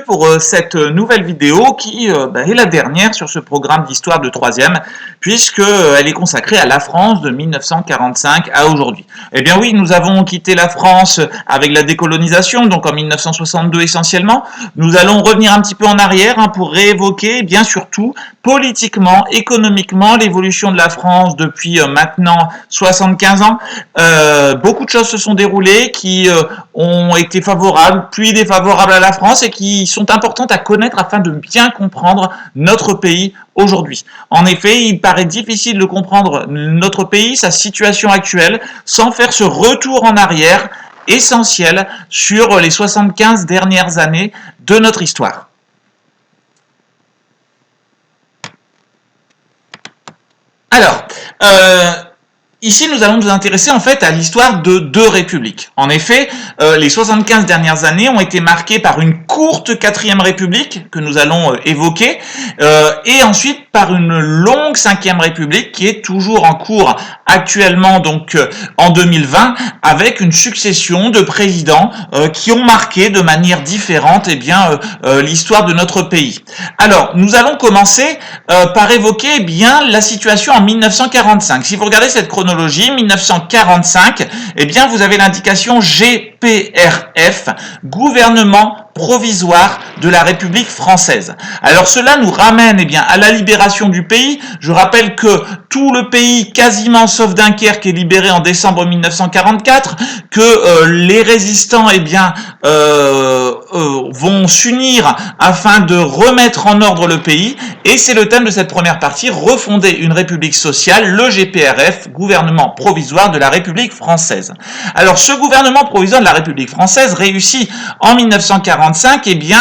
pour cette nouvelle vidéo qui est la dernière sur ce programme d'histoire de 3e, puisqu'elle est consacrée à la France de 1945 à aujourd'hui. Eh bien oui, nous avons quitté la France avec la décolonisation, donc en 1962 essentiellement. Nous allons revenir un petit peu en arrière pour réévoquer, bien surtout, politiquement, économiquement, l'évolution de la France depuis maintenant 75 ans. Beaucoup de choses se sont déroulées qui ont été favorables, puis défavorables à la France et qui sont importantes à connaître afin de bien comprendre notre pays aujourd'hui. En effet, il paraît difficile de comprendre notre pays, sa situation actuelle, sans faire ce retour en arrière essentiel sur les 75 dernières années de notre histoire. Alors, ici, nous allons nous intéresser en fait à l'histoire de deux républiques. En effet, les 75 dernières années ont été marquées par une courte 4e république que nous allons évoquer, et ensuite par une longue 5e république qui est toujours en cours actuellement, donc en 2020, avec une succession de présidents qui ont marqué de manière différente l'histoire de notre pays. Alors, nous allons commencer par évoquer la situation en 1945. Si vous regardez cette chronologie, 1945, vous avez l'indication GPRF, gouvernement provisoire de la République française. Alors cela nous ramène à la libération du pays. Je rappelle que tout le pays, quasiment sauf Dunkerque, est libéré en décembre 1944, que les résistants vont s'unir afin de remettre en ordre le pays, et c'est le thème de cette première partie, refonder une république sociale, le GPRF, gouvernement provisoire de la République française. Alors ce gouvernement provisoire de la République française réussit en 1945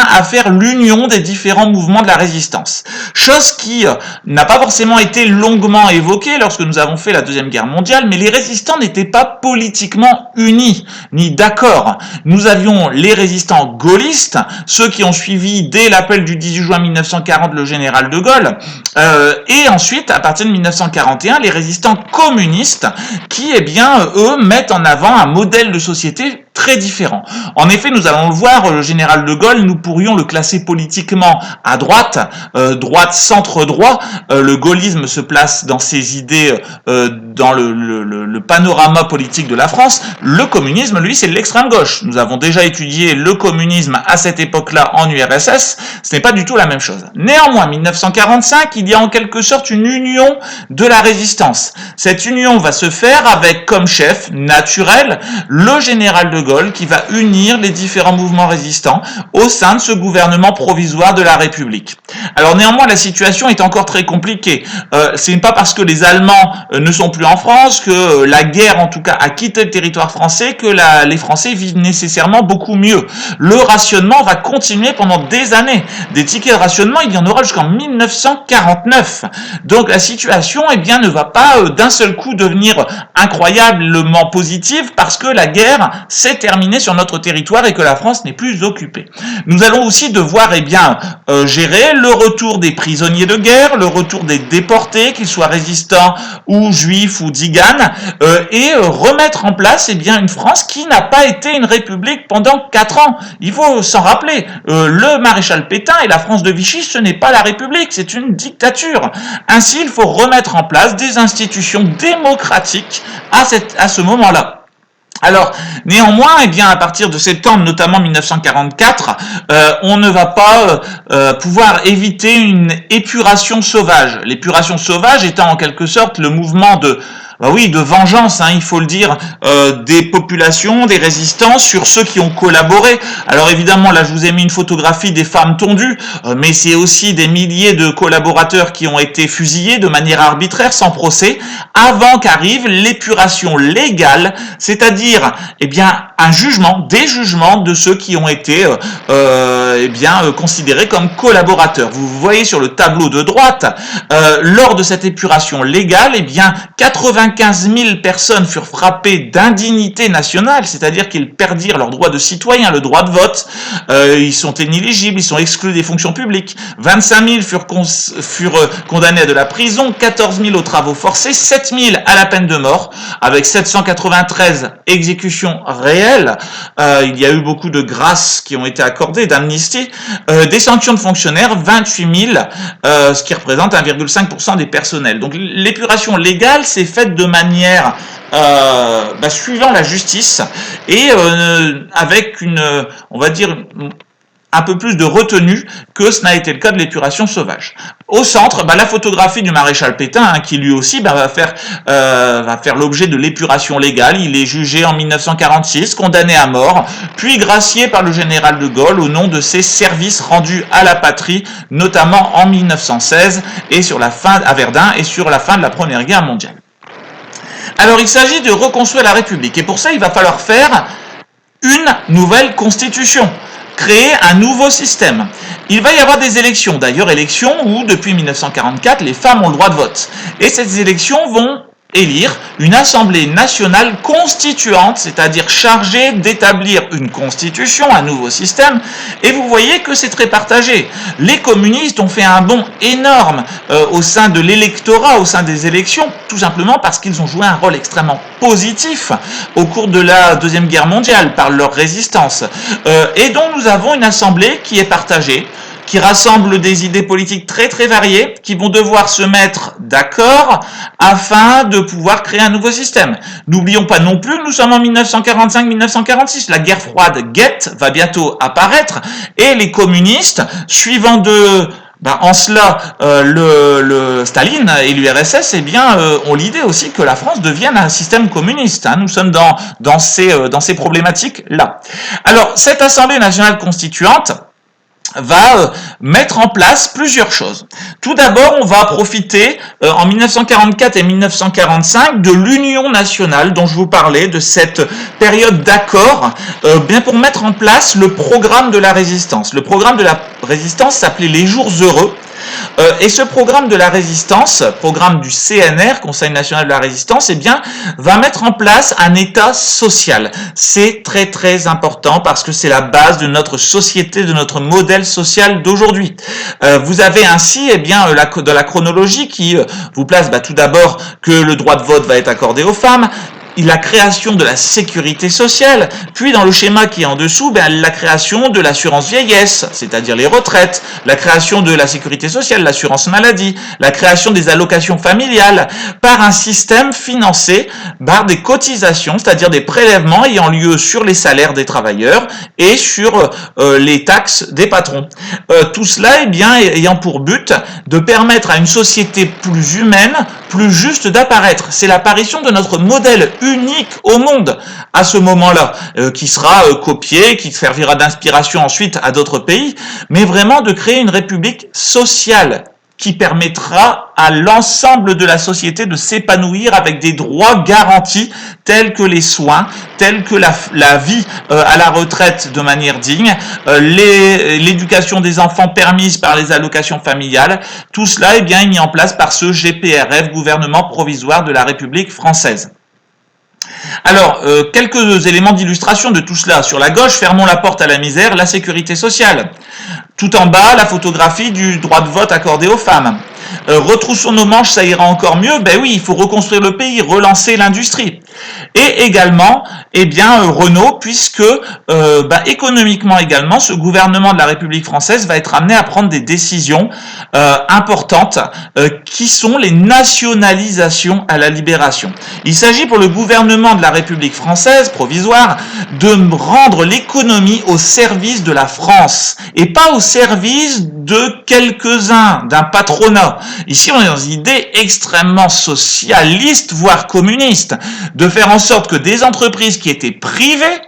à faire l'union des différents mouvements de la résistance. Chose qui n'a pas forcément été longuement évoquée lorsque nous avons fait la Deuxième Guerre mondiale, mais les résistants n'étaient pas politiquement unis, ni d'accord. Nous avions les résistants gaullistes, ceux qui ont suivi dès l'appel du 18 juin 1940 le général de Gaulle, et ensuite, à partir de 1941, les résistants communistes qui, eux, mettent en avant un modèle de société très différent. En effet, nous allons le voir, le général de Gaulle, nous pourrions le classer politiquement à droite, droite centre-droit. Le gaullisme se place dans ses idées dans le panorama politique de la France. Le communisme, lui, c'est l'extrême gauche. Nous avons déjà étudié le communisme à cette époque-là en URSS. Ce n'est pas du tout la même chose. Néanmoins, 1945, il y a en quelque sorte une union de la résistance. Cette union va se faire avec comme chef naturel le général de Gaulle qui va unir les différents mouvements résistants au sein de ce gouvernement provisoire de la République. Alors néanmoins, la situation est encore très compliquée. Ce n'est pas parce que les Allemands ne sont plus en France, que la guerre en tout cas a quitté le territoire français, que les Français vivent nécessairement beaucoup mieux. Le rationnement va continuer pendant des années. Des tickets de rationnement, il y en aura jusqu'en 1949. Donc la situation ne va pas d'un seul coup devenir incroyablement positive parce que la guerre s'est terminée sur notre territoire et que la France n'est plus occupée. Nous allons aussi devoir gérer le retour des prisonniers de guerre, le retour des déportés, qu'ils soient résistants ou juifs ou tziganes, et remettre en place une France qui n'a pas été une république pendant 4 ans. Il faut s'en rappeler. Le maréchal Pétain et la France de Vichy, ce n'est pas la République, c'est une dictature. Ainsi, il faut remettre en place des institutions démocratiques à ce moment-là. Alors, néanmoins, à partir de septembre, notamment 1944, on ne va pas pouvoir éviter une épuration sauvage. L'épuration sauvage étant en quelque sorte le mouvement de vengeance, il faut le dire, des populations, des résistants sur ceux qui ont collaboré. Alors évidemment, là, je vous ai mis une photographie des femmes tondues, mais c'est aussi des milliers de collaborateurs qui ont été fusillés de manière arbitraire, sans procès, avant qu'arrive l'épuration légale, c'est-à-dire, des jugements de ceux qui ont été, considérés comme collaborateurs. Vous voyez sur le tableau de droite, lors de cette épuration légale, 95 000 personnes furent frappées d'indignité nationale, c'est-à-dire qu'ils perdirent leur droit de citoyen, le droit de vote, ils sont inéligibles, ils sont exclus des fonctions publiques, 25 000 furent condamnés à de la prison, 14 000 aux travaux forcés, 7 000 à la peine de mort, avec 793 exécutions réelles, réel. Il y a eu beaucoup de grâces qui ont été accordées, d'amnistie. Des sanctions de fonctionnaires, 28 000, ce qui représente 1,5% des personnels. Donc l'épuration légale s'est faite de manière suivant la justice et avec on va dire, un peu plus de retenue que ce n'a été le cas de l'épuration sauvage. Au centre, la photographie du maréchal Pétain, qui lui aussi va faire l'objet de l'épuration légale. Il est jugé en 1946, condamné à mort, puis gracié par le général de Gaulle au nom de ses services rendus à la patrie, notamment en 1916 et à Verdun et sur la fin de la Première Guerre mondiale. Alors il s'agit de reconstruire la République et pour ça il va falloir faire une nouvelle constitution, créer un nouveau système. Il va y avoir des élections, d'ailleurs élections où depuis 1944 les femmes ont le droit de vote. Et ces élections vont élire une assemblée nationale constituante, c'est-à-dire chargée d'établir une constitution, un nouveau système, et vous voyez que c'est très partagé. Les communistes ont fait un bond énorme au sein de l'électorat, au sein des élections, tout simplement parce qu'ils ont joué un rôle extrêmement positif au cours de la Deuxième Guerre mondiale par leur résistance. Et donc nous avons une assemblée qui est partagée, qui rassemble des idées politiques très très variées, qui vont devoir se mettre d'accord afin de pouvoir créer un nouveau système. N'oublions pas non plus que nous sommes en 1945-1946, la guerre froide guette, va bientôt apparaître, et les communistes, suivant en cela, le Staline et l'URSS, ont l'idée aussi que la France devienne un système communiste. Nous sommes dans ces problématiques-là. Alors, cette Assemblée nationale constituante va mettre en place plusieurs choses. Tout d'abord, on va profiter en 1944 et 1945 de l'Union nationale dont je vous parlais, de cette période d'accord, pour mettre en place le programme de la résistance. Le programme de la résistance s'appelait les Jours heureux. Et ce programme de la résistance, programme du CNR, Conseil national de la résistance, va mettre en place un État social. C'est très très important parce que c'est la base de notre société, de notre modèle social d'aujourd'hui. Vous avez ainsi de la chronologie qui vous place tout d'abord que le droit de vote va être accordé aux femmes, la création de la sécurité sociale, puis dans le schéma qui est en dessous, la création de l'assurance vieillesse, c'est-à-dire les retraites, la création de la sécurité sociale, l'assurance maladie, la création des allocations familiales, par un système financé par des cotisations, c'est-à-dire des prélèvements ayant lieu sur les salaires des travailleurs et sur les taxes des patrons. Tout cela ayant pour but de permettre à une société plus humaine, plus juste d'apparaître. C'est l'apparition de notre modèle unique au monde à ce moment-là, qui sera copié, qui servira d'inspiration ensuite à d'autres pays, mais vraiment de créer une république sociale qui permettra à l'ensemble de la société de s'épanouir avec des droits garantis tels que les soins, tels que la vie à la retraite de manière digne, l'éducation des enfants permise par les allocations familiales. Tout cela est mis en place par ce GPRF, gouvernement provisoire de la République française. Alors, quelques éléments d'illustration de tout cela. Sur la gauche, fermons la porte à la misère, la sécurité sociale. Tout en bas, la photographie du droit de vote accordé aux femmes. Retroussons nos manches, ça ira encore mieux. Oui, il faut reconstruire le pays, relancer l'industrie. Et également, Renault, puisque économiquement également, ce gouvernement de la République française va être amené à prendre des décisions importantes qui sont les nationalisations à la libération. Il s'agit pour le gouvernement de la République française provisoire de rendre l'économie au service de la France et pas au service de quelques-uns, d'un patronat. Ici, on est dans une idée extrêmement socialiste, voire communiste, de faire en sorte que des entreprises qui étaient privées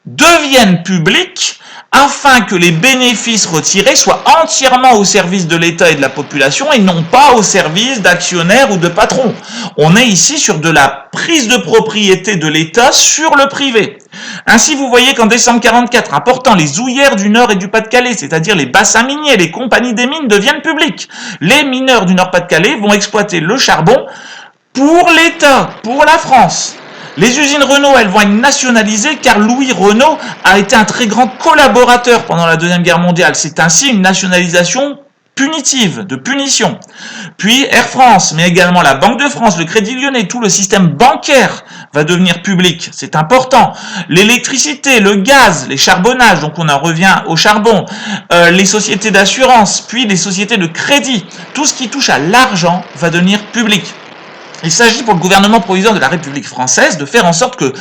deviennent publiques afin que les bénéfices retirés soient entièrement au service de l'État et de la population et non pas au service d'actionnaires ou de patrons. On est ici sur de la prise de propriété de l'État sur le privé. Ainsi, vous voyez qu'en décembre 1944, important, les houillères du Nord et du Pas-de-Calais, c'est-à-dire les bassins miniers, les compagnies des mines deviennent publiques. Les mineurs du Nord-Pas-de-Calais vont exploiter le charbon pour l'État, pour la France. Les usines Renault, elles vont être nationalisées car Louis Renault a été un très grand collaborateur pendant la Deuxième Guerre mondiale. C'est ainsi une nationalisation punitive, de punition. Puis Air France, mais également la Banque de France, le Crédit Lyonnais, tout le système bancaire va devenir public, c'est important. L'électricité, le gaz, les charbonnages, donc on en revient au charbon, les sociétés d'assurance, puis les sociétés de crédit, tout ce qui touche à l'argent va devenir public. Il s'agit pour le gouvernement provisoire de la République française de faire en sorte que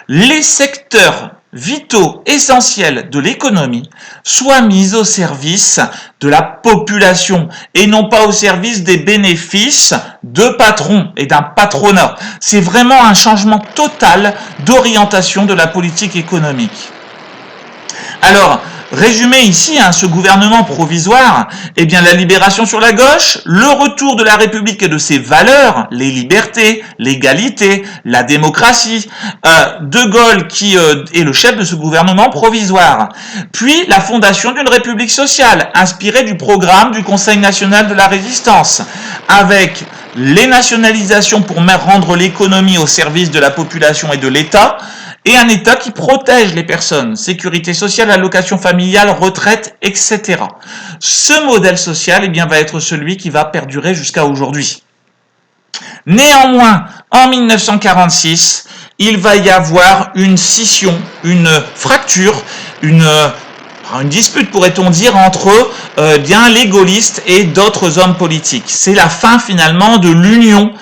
les secteurs vitaux essentiels de l'économie soient mis au service de la population et non pas au service des bénéfices de patrons et d'un patronat. C'est vraiment un changement total d'orientation de la politique économique. Alors, résumé ici, ce gouvernement provisoire, eh bien la libération sur la gauche, le retour de la République et de ses valeurs, les libertés, l'égalité, la démocratie, De Gaulle qui est le chef de ce gouvernement provisoire, puis la fondation d'une République sociale, inspirée du programme du Conseil national de la résistance, avec les nationalisations pour rendre l'économie au service de la population et de l'État, et un État qui protège les personnes, sécurité sociale, allocation familiale, retraite, etc. Ce modèle social, eh bien, va être celui qui va perdurer jusqu'à aujourd'hui. Néanmoins, en 1946, il va y avoir une scission, une fracture, une dispute, pourrait-on dire, entre bien les gaullistes et d'autres hommes politiques. C'est la fin finalement de l'union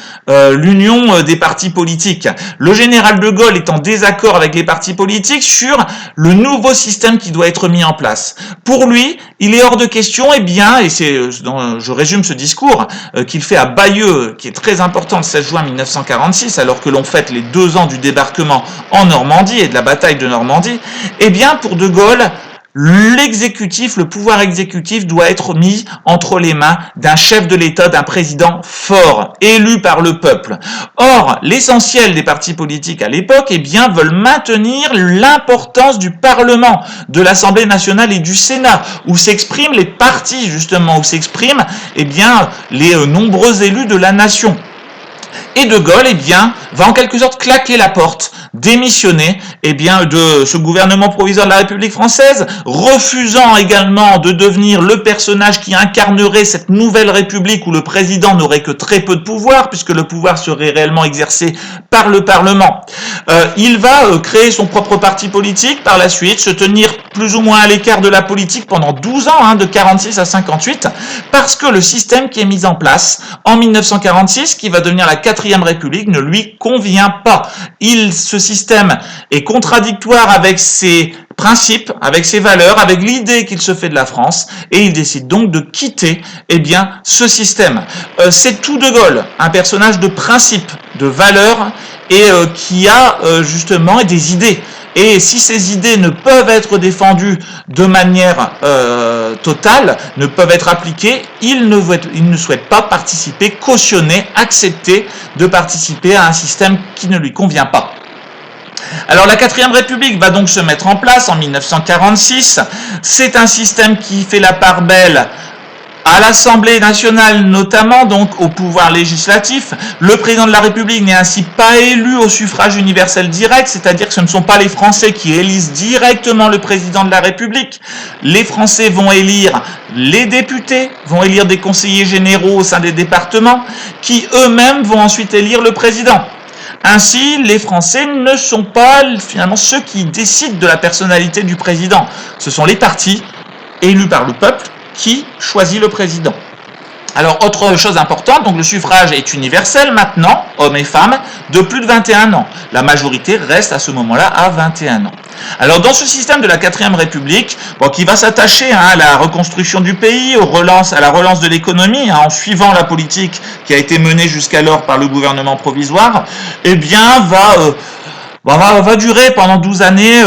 des partis politiques. Le général de Gaulle est en désaccord avec les partis politiques sur le nouveau système qui doit être mis en place. Pour lui, il est hors de question, et je résume ce discours qu'il fait à Bayeux, qui est très important, le 16 juin 1946, alors que l'on fête les 2 ans du débarquement en Normandie et de la bataille de Normandie. Eh bien, pour de Gaulle, l'exécutif, le pouvoir exécutif doit être mis entre les mains d'un chef de l'État, d'un président fort, élu par le peuple. Or, l'essentiel des partis politiques à l'époque, eh bien, veulent maintenir l'importance du Parlement, de l'Assemblée nationale et du Sénat, où s'expriment les partis, justement, où s'expriment, eh bien, les nombreux élus de la nation. Et de Gaulle, eh bien, va en quelque sorte claquer la porte, démissionner, eh bien, de ce gouvernement provisoire de la République française, refusant également de devenir le personnage qui incarnerait cette nouvelle République où le président n'aurait que très peu de pouvoir, puisque le pouvoir serait réellement exercé par le Parlement. Il va créer son propre parti politique, par la suite, se tenir plus ou moins à l'écart de la politique pendant 12 ans, de 46 à 58, parce que le système qui est mis en place en 1946, qui va devenir la 4e République, ne lui convient pas. Ce système est contradictoire avec ses principes, avec ses valeurs, avec l'idée qu'il se fait de la France, et il décide donc de quitter, eh bien, ce système. C'est tout de Gaulle, un personnage de principe, de valeurs, et qui a justement des idées. Et si ces idées ne peuvent être défendues de manière totale, ne peuvent être appliquées, il ne souhaite pas participer, cautionner, accepter de participer à un système qui ne lui convient pas. Alors la 4e République va donc se mettre en place en 1946. C'est un système qui fait la part belle à l'Assemblée nationale, notamment donc au pouvoir législatif. Le président de la République n'est ainsi pas élu au suffrage universel direct, c'est-à-dire que ce ne sont pas les Français qui élisent directement le président de la République. Les Français vont élire les députés, vont élire des conseillers généraux au sein des départements, qui eux-mêmes vont ensuite élire le président. Ainsi, les Français ne sont pas finalement ceux qui décident de la personnalité du président. Ce sont les partis élus par le peuple qui choisit le président. Alors, autre chose importante, donc le suffrage est universel maintenant, hommes et femmes, de plus de 21 ans. La majorité reste à ce moment-là à 21 ans. Alors, dans ce système de la 4e République, qui va s'attacher à la reconstruction du pays, à la relance de l'économie, en suivant la politique qui a été menée jusqu'alors par le gouvernement provisoire, eh bien, va durer pendant 12 années,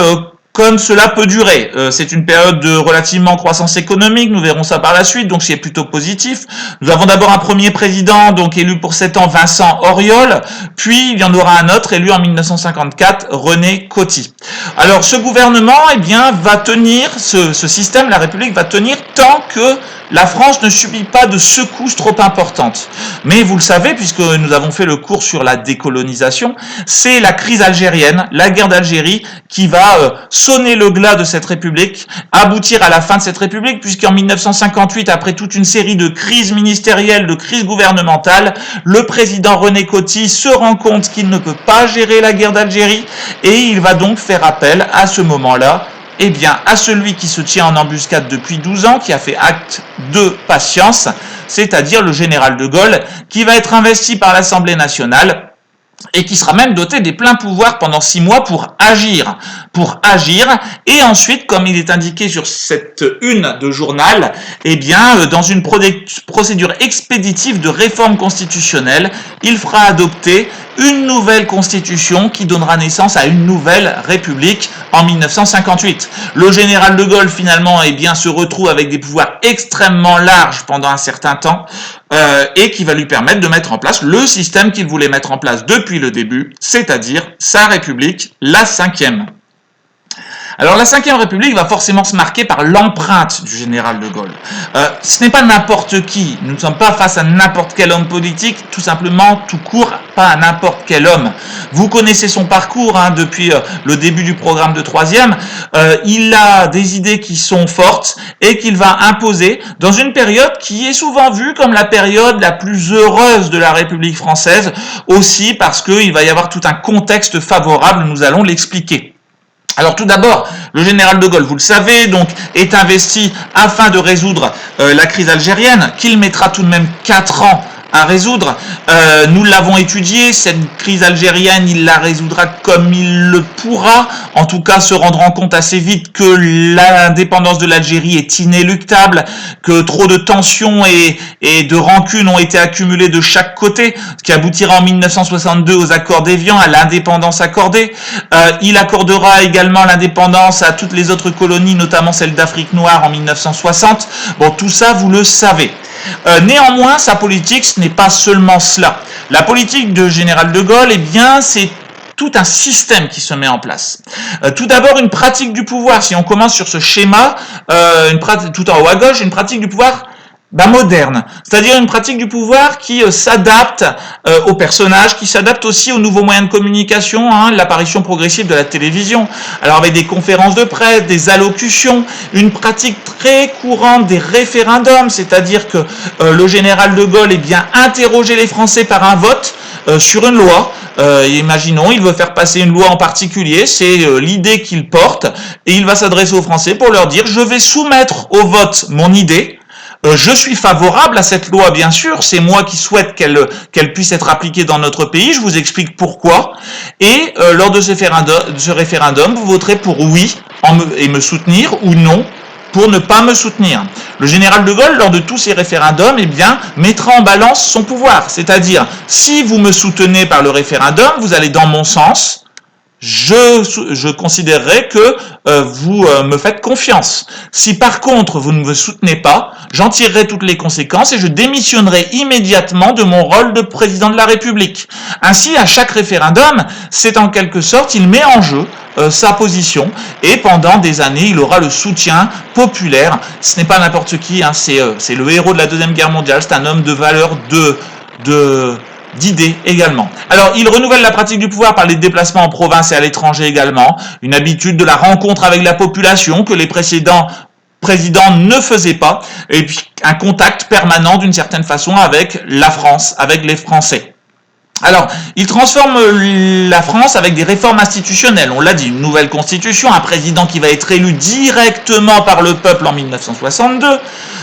comme cela peut durer. C'est une période de relativement croissance économique, nous verrons ça par la suite, donc c'est plutôt positif. Nous avons d'abord un premier président, donc élu pour 7 ans, Vincent Auriol, puis il y en aura un autre, élu en 1954, René Coty. Alors ce gouvernement, eh bien, va tenir, ce système, la République va tenir tant que la France ne subit pas de secousses trop importantes. Mais vous le savez, puisque nous avons fait le cours sur la décolonisation, c'est la crise algérienne, la guerre d'Algérie, qui va sonner le glas de cette République, aboutir à la fin de cette République, puisqu'en 1958, après toute une série de crises ministérielles, de crises gouvernementales, le président René Coty se rend compte qu'il ne peut pas gérer la guerre d'Algérie et il va donc faire appel à ce moment-là à celui qui se tient en embuscade depuis 12 ans, qui a fait acte de patience, c'est-à-dire le général de Gaulle, qui va être investi par l'Assemblée nationale et qui sera même doté des pleins pouvoirs pendant 6 mois pour agir, et ensuite, comme il est indiqué sur cette une de journal, dans une procédure expéditive de réforme constitutionnelle, il fera adopter une nouvelle constitution qui donnera naissance à une nouvelle république en 1958. Le général de Gaulle, finalement, se retrouve avec des pouvoirs extrêmement larges pendant un certain temps, et qui va lui permettre de mettre en place le système qu'il voulait mettre en place depuis le début, c'est-à-dire sa République, la 5e. Alors la 5e République va forcément se marquer par l'empreinte du général de Gaulle. Ce n'est pas n'importe qui, nous ne sommes pas face à n'importe quel homme politique, tout simplement, tout court, pas à n'importe quel homme. Vous connaissez son parcours depuis le début du programme de 3e, il a des idées qui sont fortes et qu'il va imposer dans une période qui est souvent vue comme la période la plus heureuse de la République française, aussi parce qu'il va y avoir tout un contexte favorable, nous allons l'expliquer. Alors tout d'abord, le général de Gaulle, vous le savez, donc est investi afin de résoudre la crise algérienne, qu'il mettra tout de même 4 ans à résoudre. Nous l'avons étudié, cette crise algérienne, il la résoudra comme il le pourra, en tout cas se rendant compte assez vite que l'indépendance de l'Algérie est inéluctable, que trop de tensions et de rancunes ont été accumulées de chaque côté, ce qui aboutira en 1962 aux accords d'Évian, à l'indépendance accordée. Il accordera également l'indépendance à toutes les autres colonies, notamment celle d'Afrique noire en 1960. Bon, tout ça, vous le savez. Néanmoins, sa politique, ce n'est pas seulement cela. La politique de général de Gaulle, c'est tout un système qui se met en place. Tout d'abord, une pratique du pouvoir. Si on commence sur ce schéma, tout en haut à gauche, une pratique du pouvoir moderne, c'est-à-dire une pratique du pouvoir qui s'adapte aux personnages, qui s'adapte aussi aux nouveaux moyens de communication, l'apparition progressive de la télévision, alors avec des conférences de presse, des allocutions, une pratique très courante des référendums, c'est-à-dire que le général de Gaulle interroger les Français par un vote sur une loi. Imaginons, il veut faire passer une loi en particulier, c'est l'idée qu'il porte, et il va s'adresser aux Français pour leur dire « Je vais soumettre au vote mon idée ». Je suis favorable à cette loi, bien sûr, c'est moi qui souhaite qu'elle puisse être appliquée dans notre pays, je vous explique pourquoi, et lors de ce référendum, vous voterez pour oui et me soutenir, ou non pour ne pas me soutenir. Le général de Gaulle, lors de tous ces référendums, mettra en balance son pouvoir, c'est-à-dire, si vous me soutenez par le référendum, vous allez dans mon sens, je considérerai que vous me faites confiance. Si par contre vous ne me soutenez pas, j'en tirerai toutes les conséquences et je démissionnerai immédiatement de mon rôle de président de la République. Ainsi, à chaque référendum, c'est en quelque sorte, il met en jeu sa position et pendant des années, il aura le soutien populaire. Ce n'est pas n'importe qui, c'est le héros de la Deuxième Guerre mondiale, c'est un homme de valeur, d'idées également. Alors, il renouvelle la pratique du pouvoir par les déplacements en province et à l'étranger également, une habitude de la rencontre avec la population que les précédents présidents ne faisaient pas, et puis un contact permanent d'une certaine façon avec la France, avec les Français. Alors, il transforme la France avec des réformes institutionnelles. On l'a dit, une nouvelle constitution, un président qui va être élu directement par le peuple en 1962,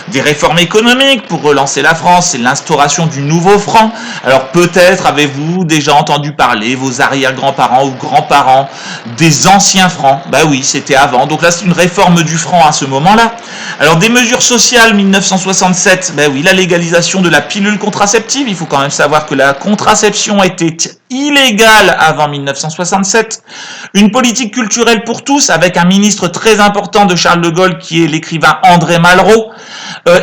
des réformes économiques pour relancer la France, c'est l'instauration du nouveau franc. Alors peut-être avez-vous déjà entendu parler, vos arrière-grands-parents ou grands-parents, des anciens francs. Oui, c'était avant. Donc là, c'est une réforme du franc à ce moment-là. Alors des mesures sociales, 1967, la légalisation de la pilule contraceptive. Il faut quand même savoir que la contraception était illégale avant 1967. Une politique culturelle pour tous, avec un ministre très important de Charles de Gaulle, qui est l'écrivain André Malraux.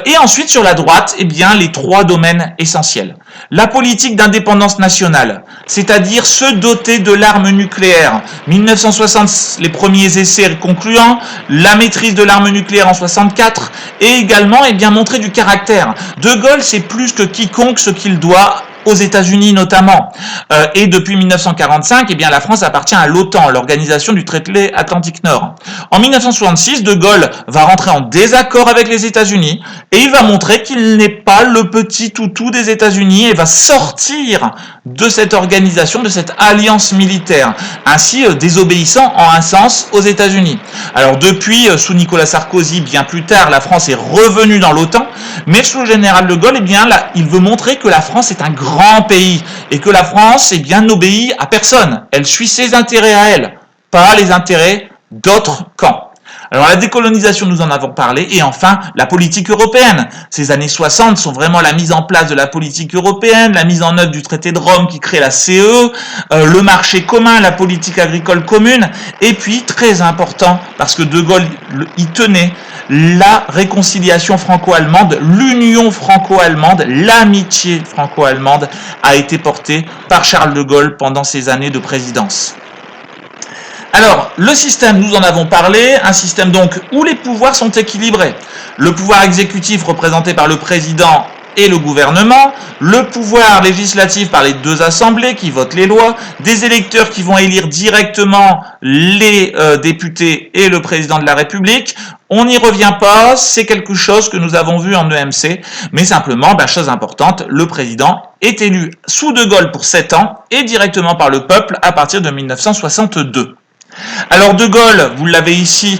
Et ensuite, sur la droite, les 3 domaines essentiels. La politique d'indépendance nationale, c'est-à-dire se doter de l'arme nucléaire. 1960, les premiers essais concluants, la maîtrise de l'arme nucléaire en 64, et également montrer du caractère. De Gaulle, c'est plus que quiconque ce qu'il doit aux États-Unis notamment. Et depuis 1945, eh bien, la France appartient à l'OTAN, l'organisation du traité Atlantique Nord. En 1966, De Gaulle va rentrer en désaccord avec les États-Unis et il va montrer qu'il n'est pas le petit toutou des États-Unis et va sortir de cette organisation, de cette alliance militaire, ainsi désobéissant en un sens aux États-Unis. Alors depuis, sous Nicolas Sarkozy, bien plus tard, la France est revenue dans l'OTAN, mais sous le général de Gaulle, eh bien, là, il veut montrer que la France est un grand pays et que la France, eh bien, n'obéit à personne. Elle suit ses intérêts à elle, pas les intérêts d'autres camps. Alors la décolonisation, nous en avons parlé, et enfin la politique européenne. Ces années 60 sont vraiment la mise en place de la politique européenne, la mise en œuvre du traité de Rome qui crée la CE, le marché commun, la politique agricole commune, et puis très important, parce que De Gaulle y tenait, la réconciliation franco-allemande, l'union franco-allemande, l'amitié franco-allemande a été portée par Charles de Gaulle pendant ses années de présidence. Alors, le système, nous en avons parlé, un système donc où les pouvoirs sont équilibrés. Le pouvoir exécutif représenté par le président et le gouvernement, le pouvoir législatif par les deux assemblées qui votent les lois, des électeurs qui vont élire directement les députés et le président de la République. On n'y revient pas, c'est quelque chose que nous avons vu en EMC, mais simplement, chose importante, le président est élu sous De Gaulle pour 7 ans et directement par le peuple à partir de 1962. Alors De Gaulle, vous l'avez ici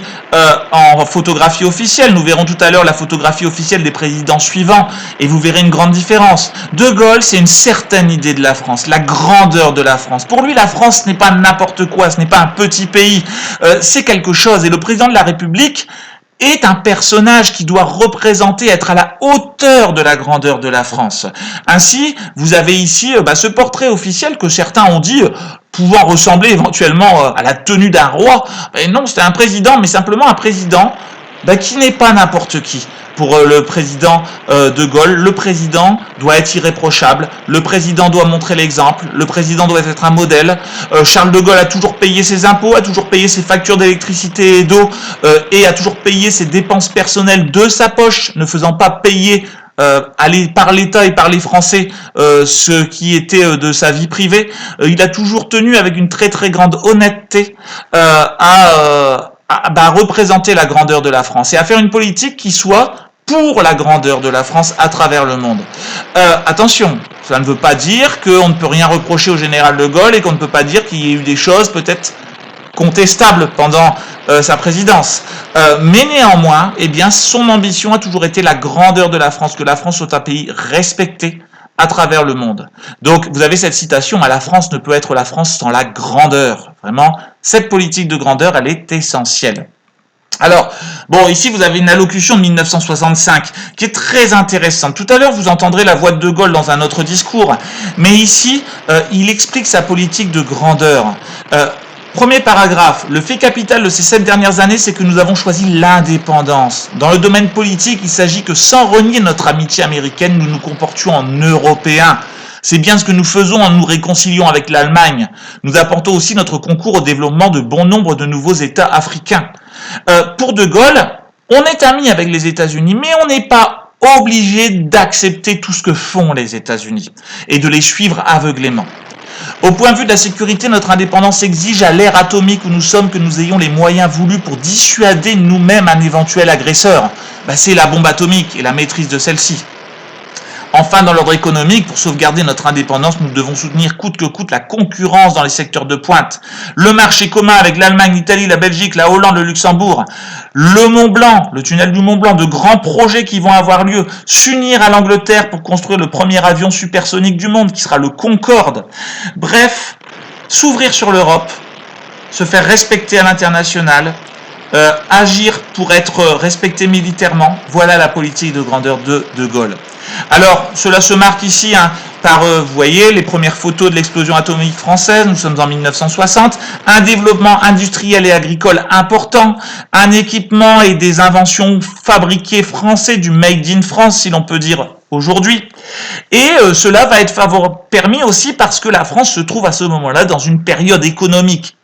en photographie officielle, nous verrons tout à l'heure la photographie officielle des présidents suivants et vous verrez une grande différence. De Gaulle, c'est une certaine idée de la France, la grandeur de la France. Pour lui, la France n'est pas n'importe quoi, ce n'est pas un petit pays, c'est quelque chose. Et le président de la République est un personnage qui doit représenter, être à la hauteur de la grandeur de la France. Ainsi, vous avez ici ce portrait officiel que certains ont dit pouvant ressembler éventuellement à la tenue d'un roi. Mais non, c'était un président, mais simplement un président qui n'est pas n'importe qui. Pour le président de Gaulle, le président doit être irréprochable, le président doit montrer l'exemple, le président doit être un modèle. Charles de Gaulle a toujours payé ses impôts, a toujours payé ses factures d'électricité et d'eau et a toujours payé ses dépenses personnelles de sa poche, ne faisant pas payer par l'État et par les Français ce qui était de sa vie privée. Il a toujours tenu avec une très très grande honnêteté à représenter la grandeur de la France et à faire une politique qui soit pour la grandeur de la France à travers le monde. Attention, cela ne veut pas dire qu'on ne peut rien reprocher au général de Gaulle et qu'on ne peut pas dire qu'il y a eu des choses peut-être contestables pendant sa présidence. Mais néanmoins, son ambition a toujours été la grandeur de la France, que la France soit un pays respecté à travers le monde. Donc, vous avez cette citation, la France ne peut être la France sans la grandeur. Vraiment, cette politique de grandeur, elle est essentielle. Alors, ici, vous avez une allocution de 1965 qui est très intéressante. Tout à l'heure, vous entendrez la voix de De Gaulle dans un autre discours. Mais ici, il explique sa politique de grandeur. Premier paragraphe, le fait capital de ces 7 dernières années, c'est que nous avons choisi l'indépendance. Dans le domaine politique, il s'agit que sans renier notre amitié américaine, nous nous comportions en Européens. C'est bien ce que nous faisons en nous réconciliant avec l'Allemagne. Nous apportons aussi notre concours au développement de bon nombre de nouveaux États africains. Pour De Gaulle, on est amis avec les États-Unis, mais on n'est pas obligé d'accepter tout ce que font les États-Unis et de les suivre aveuglément. Au point de vue de la sécurité, notre indépendance exige à l'ère atomique où nous sommes que nous ayons les moyens voulus pour dissuader nous-mêmes un éventuel agresseur. C'est la bombe atomique et la maîtrise de celle-ci. Enfin, dans l'ordre économique, pour sauvegarder notre indépendance, nous devons soutenir coûte que coûte la concurrence dans les secteurs de pointe. Le marché commun avec l'Allemagne, l'Italie, la Belgique, la Hollande, le Luxembourg. Le Mont Blanc, le tunnel du Mont Blanc, de grands projets qui vont avoir lieu. S'unir à l'Angleterre pour construire le premier avion supersonique du monde, qui sera le Concorde. Bref, s'ouvrir sur l'Europe, se faire respecter à l'international, agir pour être respecté militairement, voilà la politique de grandeur de De Gaulle. Alors, cela se marque ici par, vous voyez, les premières photos de l'explosion atomique française, nous sommes en 1960, un développement industriel et agricole important, un équipement et des inventions fabriquées français, du Made in France, si l'on peut dire aujourd'hui. Et cela va être permis aussi parce que la France se trouve à ce moment-là dans une période économique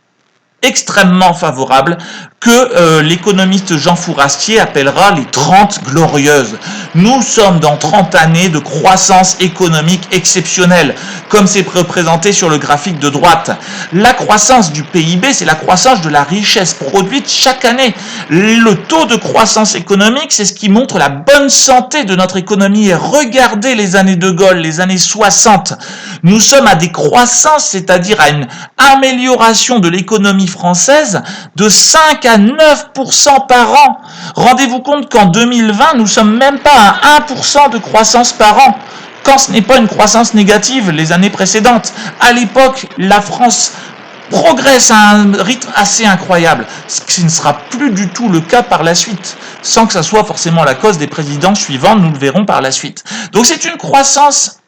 extrêmement favorable que l'économiste Jean Fourastier appellera les 30 glorieuses. Nous sommes dans 30 années de croissance économique exceptionnelle, comme c'est représenté sur le graphique de droite. La croissance du PIB, c'est la croissance de la richesse produite chaque année. Le taux de croissance économique, c'est ce qui montre la bonne santé de notre économie. Et regardez les années de Gaulle, les années 60. Nous sommes à des croissances, c'est-à-dire à une amélioration de l'économie française de 5 à 9% par an. Rendez-vous compte qu'en 2020, nous ne sommes même pas à 1% de croissance par an, quand ce n'est pas une croissance négative les années précédentes. À l'époque, la France progresse à un rythme assez incroyable, ce qui ne sera plus du tout le cas par la suite, sans que ça soit forcément la cause des présidents suivants, nous le verrons par la suite. Donc c'est une croissance,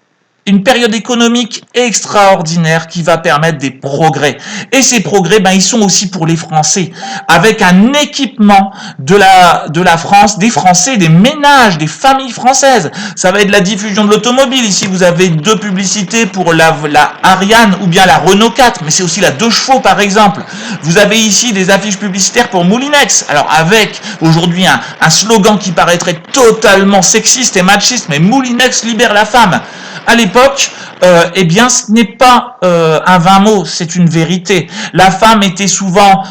une période économique extraordinaire qui va permettre des progrès. Et ces progrès, ils sont aussi pour les Français, avec un équipement de la France, des Français, des ménages, des familles françaises. Ça va être la diffusion de l'automobile. Ici, vous avez 2 publicités pour la Ariane ou bien la Renault 4, mais c'est aussi la 2 chevaux, par exemple. Vous avez ici des affiches publicitaires pour Moulinex. Alors, avec aujourd'hui un slogan qui paraîtrait totalement sexiste et machiste, mais Moulinex libère la femme. À l'époque, ce n'est pas un vain mot, c'est une vérité. La femme était souvent,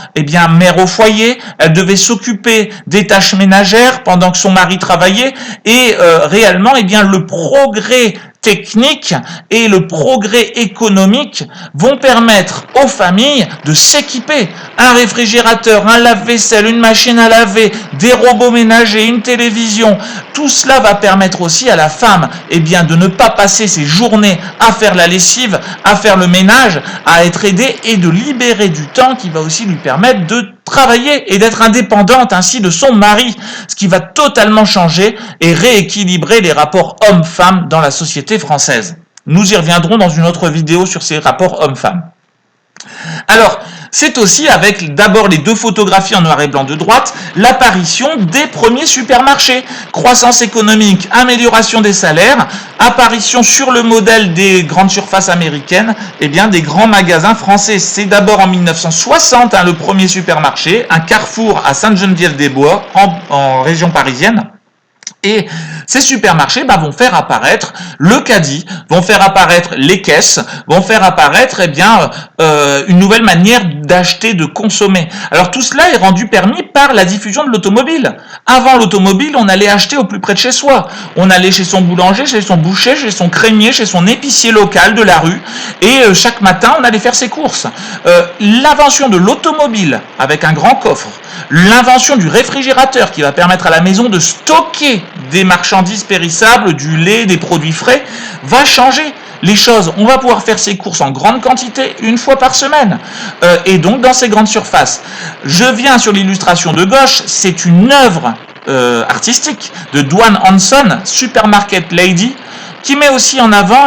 mère au foyer, elle devait s'occuper des tâches ménagères pendant que son mari travaillait, et réellement, le progrès technique et le progrès économique vont permettre aux familles de s'équiper. Un réfrigérateur, un lave-vaisselle, une machine à laver, des robots ménagers, une télévision, tout cela va permettre aussi à la femme de ne pas passer ses journées à faire la lessive, à faire le ménage, à être aidée et de libérer du temps qui va aussi lui permettre de travailler et d'être indépendante ainsi de son mari, ce qui va totalement changer et rééquilibrer les rapports hommes-femmes dans la société française. Nous y reviendrons dans une autre vidéo sur ces rapports hommes-femmes. Alors, c'est aussi avec d'abord les 2 photographies en noir et blanc de droite, l'apparition des premiers supermarchés. Croissance économique, amélioration des salaires, apparition sur le modèle des grandes surfaces américaines, des grands magasins français. C'est d'abord en 1960 le premier supermarché, un Carrefour à Sainte-Geneviève-des-Bois, en région parisienne. Et ces supermarchés vont faire apparaître le caddie, vont faire apparaître les caisses, vont faire apparaître une nouvelle manière d'acheter, de consommer. Alors tout cela est rendu permis par la diffusion de l'automobile. Avant l'automobile, on allait acheter au plus près de chez soi. On allait chez son boulanger, chez son boucher, chez son crémier, chez son épicier local de la rue. Et chaque matin, on allait faire ses courses. L'invention de l'automobile avec un grand coffre, l'invention du réfrigérateur qui va permettre à la maison de stocker des marchandises périssables, du lait, des produits frais, va changer les choses. On va pouvoir faire ses courses en grande quantité une fois par semaine. Et donc dans ces grandes surfaces. Je viens sur l'illustration de gauche, c'est une œuvre artistique de Dwan Hanson, Supermarket Lady, qui met aussi en avant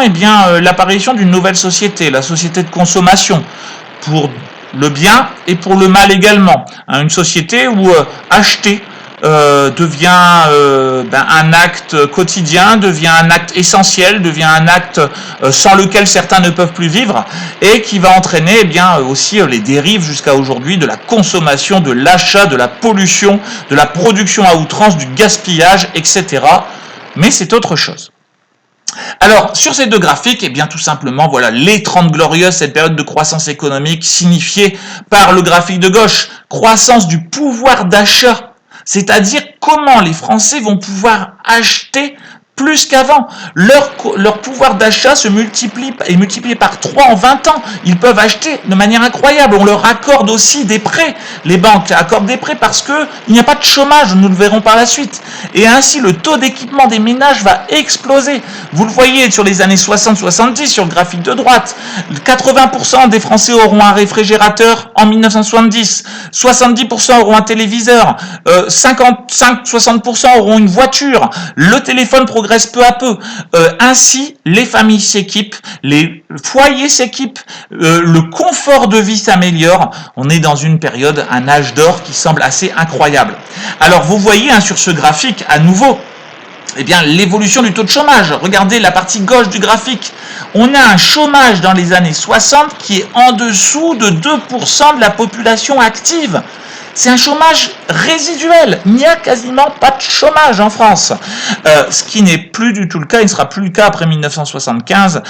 l'apparition d'une nouvelle société, la société de consommation, pour le bien et pour le mal également. Une société où acheter devient un acte quotidien, devient un acte essentiel, devient un acte sans lequel certains ne peuvent plus vivre, et qui va entraîner aussi les dérives jusqu'à aujourd'hui de la consommation, de l'achat, de la pollution, de la production à outrance, du gaspillage, etc. Mais c'est autre chose. Alors, sur ces 2 graphiques, tout simplement, voilà, les 30 glorieuses, cette période de croissance économique signifiée par le graphique de gauche, croissance du pouvoir d'achat, c'est-à-dire comment les Français vont pouvoir acheter plus qu'avant. Leur pouvoir d'achat se multiplie par 3 en 20 ans. Ils peuvent acheter de manière incroyable. On leur accorde aussi des prêts. Les banques accordent des prêts parce qu'il n'y a pas de chômage, nous le verrons par la suite. Et ainsi, le taux d'équipement des ménages va exploser. Vous le voyez sur les années 60-70, sur le graphique de droite. 80% des Français auront un réfrigérateur en 1970. 70% auront un téléviseur. 60% auront une voiture. Le téléphone progresse peu à peu. Ainsi, les familles s'équipent, les foyers s'équipent, le confort de vie s'améliore. On est dans une période, un âge d'or qui semble assez incroyable. Alors, vous voyez sur ce graphique, à nouveau, eh bien, l'évolution du taux de chômage. Regardez la partie gauche du graphique. On a un chômage dans les années 60 qui est en dessous de 2% de la population active. C'est un chômage résiduel. Il n'y a quasiment pas de chômage en France. Ce qui n'est plus du tout le cas. Il ne sera plus le cas après 1975.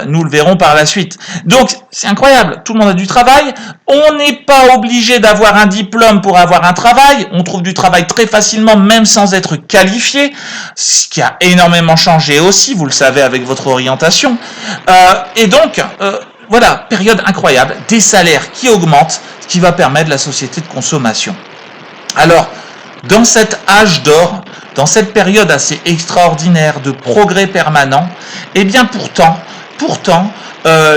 Nous le verrons par la suite. Donc, c'est incroyable. Tout le monde a du travail. On n'est pas obligé d'avoir un diplôme pour avoir un travail. On trouve du travail très facilement, même sans être qualifié. Ce qui a énormément changé aussi, vous le savez, avec votre orientation. Et donc, voilà, période incroyable. Des salaires qui augmentent, qui va permettre la société de consommation. Alors, dans cet âge d'or, dans cette période assez extraordinaire de progrès permanent, eh bien pourtant,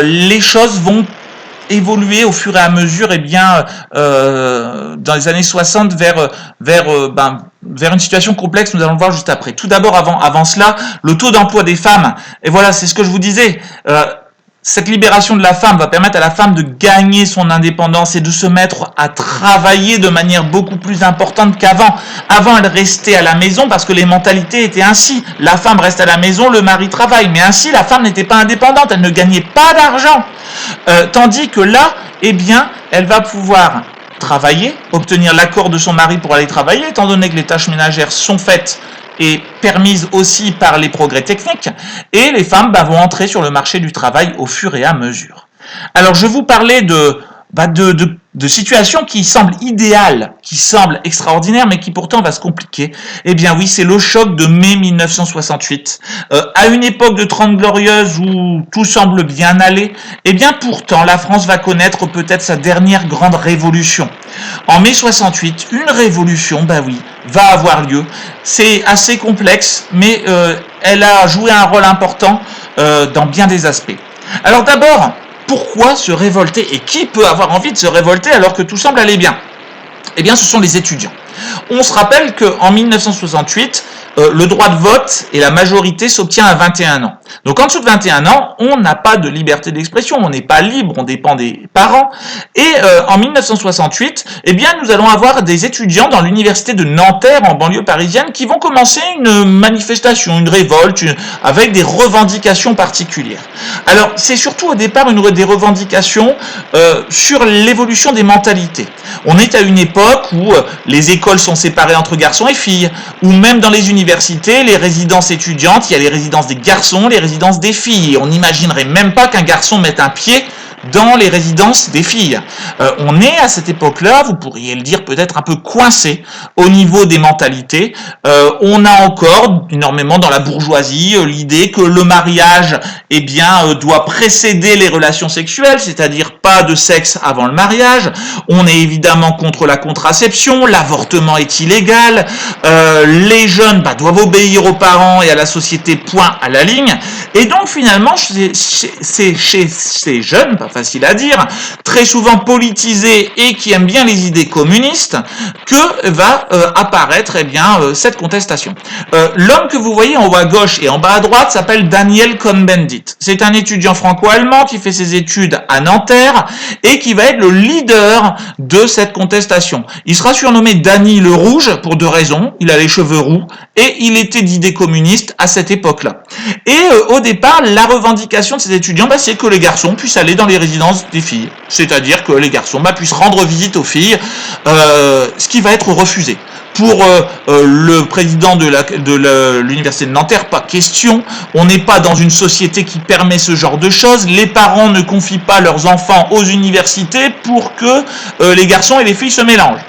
les choses vont évoluer au fur et à mesure, eh bien, dans les années 60 vers une situation complexe, nous allons le voir juste après. Tout d'abord, avant cela, le taux d'emploi des femmes, et voilà, c'est ce que je vous disais, cette libération de la femme va permettre à la femme de gagner son indépendance et de se mettre à travailler de manière beaucoup plus importante qu'avant. Avant, elle restait à la maison parce que les mentalités étaient ainsi. La femme reste à la maison, le mari travaille. Mais ainsi, la femme n'était pas indépendante, elle ne gagnait pas d'argent. Tandis que là, eh bien, elle va pouvoir travailler, obtenir l'accord de son mari pour aller travailler, étant donné que les tâches ménagères sont faites et permise aussi par les progrès techniques, et les femmes vont entrer sur le marché du travail au fur et à mesure. Alors je vous parlais de situations qui semblent idéales, qui semblent extraordinaires, mais qui pourtant va se compliquer. Eh bien oui, c'est le choc de mai 1968. À une époque de 30 glorieuses où tout semble bien aller, eh bien pourtant la France va connaître peut-être sa dernière grande révolution. En mai 68, une révolution, va avoir lieu. C'est assez complexe, mais elle a joué un rôle important dans bien des aspects. Alors d'abord, pourquoi se révolter et qui peut avoir envie de se révolter alors que tout semble aller bien? Eh bien, ce sont les étudiants. On se rappelle qu'en 1968, le droit de vote et la majorité s'obtient à 21 ans. Donc en dessous de 21 ans, on n'a pas de liberté d'expression, on n'est pas libre, on dépend des parents. Et en 1968, eh bien, nous allons avoir des étudiants dans l'université de Nanterre, en banlieue parisienne, qui vont commencer une manifestation, une révolte, avec des revendications particulières. Alors, c'est surtout au départ des revendications sur l'évolution des mentalités. On est à une époque où les écoles sont séparées entre garçons et filles, ou même dans les universités, les résidences étudiantes, il y a les résidences des garçons, les résidences des filles. Et on n'imaginerait même pas qu'un garçon mette un pied dans les résidences des filles. On est à cette époque-là, vous pourriez le dire peut-être un peu coincé au niveau des mentalités. On a encore énormément dans la bourgeoisie l'idée que le mariage doit précéder les relations sexuelles, c'est-à-dire pas de sexe avant le mariage. On est évidemment contre la contraception, l'avortement est illégal, les jeunes doivent obéir aux parents et à la société, point à la ligne. Et donc finalement, c'est chez ces jeunes, pas facile à dire, très souvent politisés et qui aiment bien les idées communistes, que va apparaître cette contestation. L'homme que vous voyez en haut à gauche et en bas à droite s'appelle Daniel Cohn-Bendit. C'est un étudiant franco-allemand qui fait ses études à Nanterre et qui va être le leader de cette contestation. Il sera surnommé Danny le Rouge pour deux raisons. Il a les cheveux roux et il était d'idées communistes à cette époque-là. Et au départ, la revendication de ces étudiants, c'est que les garçons puissent aller dans les résidences des filles. C'est-à-dire que les garçons puissent rendre visite aux filles, ce qui va être refusé. Pour le président de l'université de Nanterre, pas question. On n'est pas dans une société qui permet ce genre de choses. Les parents ne confient pas leurs enfants aux universités pour que les garçons et les filles se mélangent.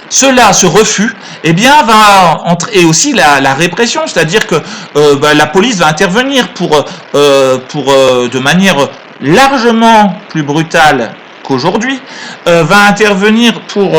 Cela, ce refus, va entrer, et aussi la répression, c'est-à-dire que la police va intervenir pour de manière largement plus brutale qu'aujourd'hui, va intervenir pour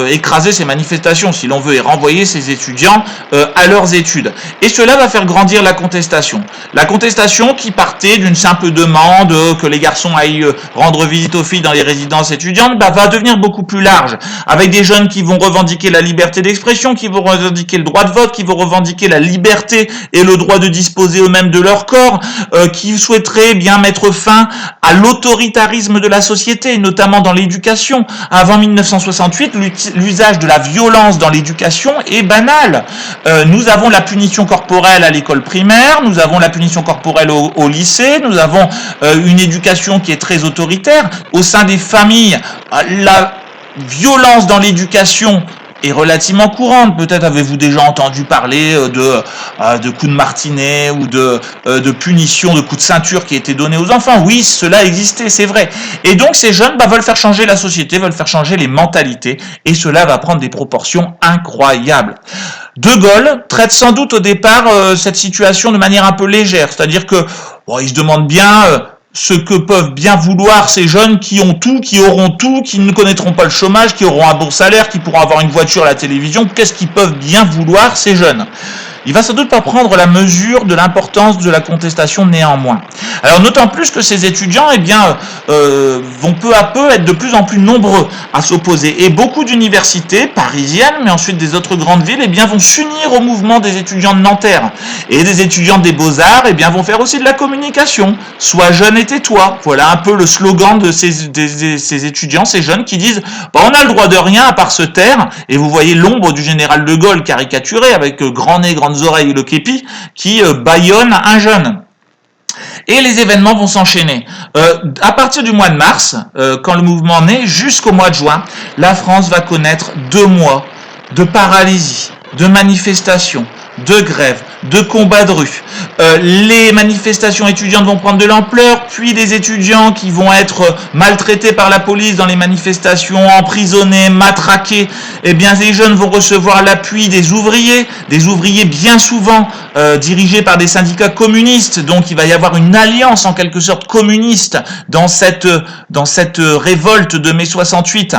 écraser ces manifestations, si l'on veut, et renvoyer ces étudiants à leurs études. Et cela va faire grandir la contestation. La contestation qui partait d'une simple demande que les garçons aillent rendre visite aux filles dans les résidences étudiantes, va devenir beaucoup plus large, avec des jeunes qui vont revendiquer la liberté d'expression, qui vont revendiquer le droit de vote, qui vont revendiquer la liberté et le droit de disposer eux-mêmes de leur corps, qui souhaiteraient mettre fin à l'autoritarisme sectarisme de la société, notamment dans l'éducation. Avant 1968, l'usage de la violence dans l'éducation est banal. Nous avons la punition corporelle à l'école primaire, nous avons la punition corporelle au lycée, nous avons une éducation qui est très autoritaire. Au sein des familles, la violence dans l'éducation est relativement courante. Peut-être avez-vous déjà entendu parler de coups de martinet ou de punitions, de coups de ceinture qui étaient donnés aux enfants. Oui, cela existait, c'est vrai. Et donc ces jeunes veulent faire changer la société, veulent faire changer les mentalités, et cela va prendre des proportions incroyables. De Gaulle traite sans doute au départ cette situation de manière un peu légère, c'est-à-dire que il se demande bien ce que peuvent bien vouloir ces jeunes qui ont tout, qui auront tout, qui ne connaîtront pas le chômage, qui auront un bon salaire, qui pourront avoir une voiture à la télévision. Qu'est-ce qu'ils peuvent bien vouloir ces jeunes ? Il va sans doute pas prendre la mesure de l'importance de la contestation néanmoins. Alors d'autant plus que ces étudiants vont peu à peu être de plus en plus nombreux à s'opposer. Et beaucoup d'universités parisiennes, mais ensuite des autres grandes villes, vont s'unir au mouvement des étudiants de Nanterre. Et des étudiants des Beaux-Arts vont faire aussi de la communication. Sois jeune et tais-toi. Voilà un peu le slogan de ces étudiants, ces jeunes qui disent on a le droit de rien à part se taire. Et vous voyez l'ombre du général de Gaulle caricaturé avec grand nez, grande oreilles et le képi qui bâillonne un jeune. Et les événements vont s'enchaîner. À partir du mois de mars, quand le mouvement naît, jusqu'au mois de juin, la France va connaître 2 mois de paralysie, de manifestations, de grèves, de combats de rue. Les manifestations étudiantes vont prendre de l'ampleur, puis des étudiants qui vont être maltraités par la police dans les manifestations, emprisonnés, matraqués. Les jeunes vont recevoir l'appui des ouvriers bien souvent dirigés par des syndicats communistes. Donc il va y avoir une alliance en quelque sorte communiste dans cette révolte de mai 68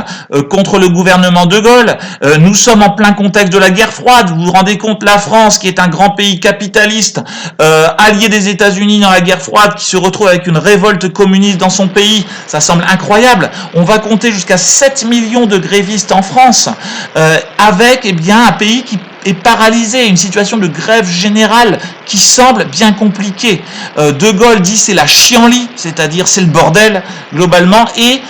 contre le gouvernement de Gaulle. Nous sommes en plein contexte de la guerre froide. Vous vous rendez compte, la France, qui est un grand pays capitaliste, allié des États-Unis dans la guerre froide, qui se retrouve avec une révolte communiste dans son pays, ça semble incroyable. On va compter jusqu'à 7 millions de grévistes en France, avec un pays qui est paralysé, une situation de grève générale qui semble bien compliquée. De Gaulle dit c'est la chienlit, c'est-à-dire c'est le bordel globalement, et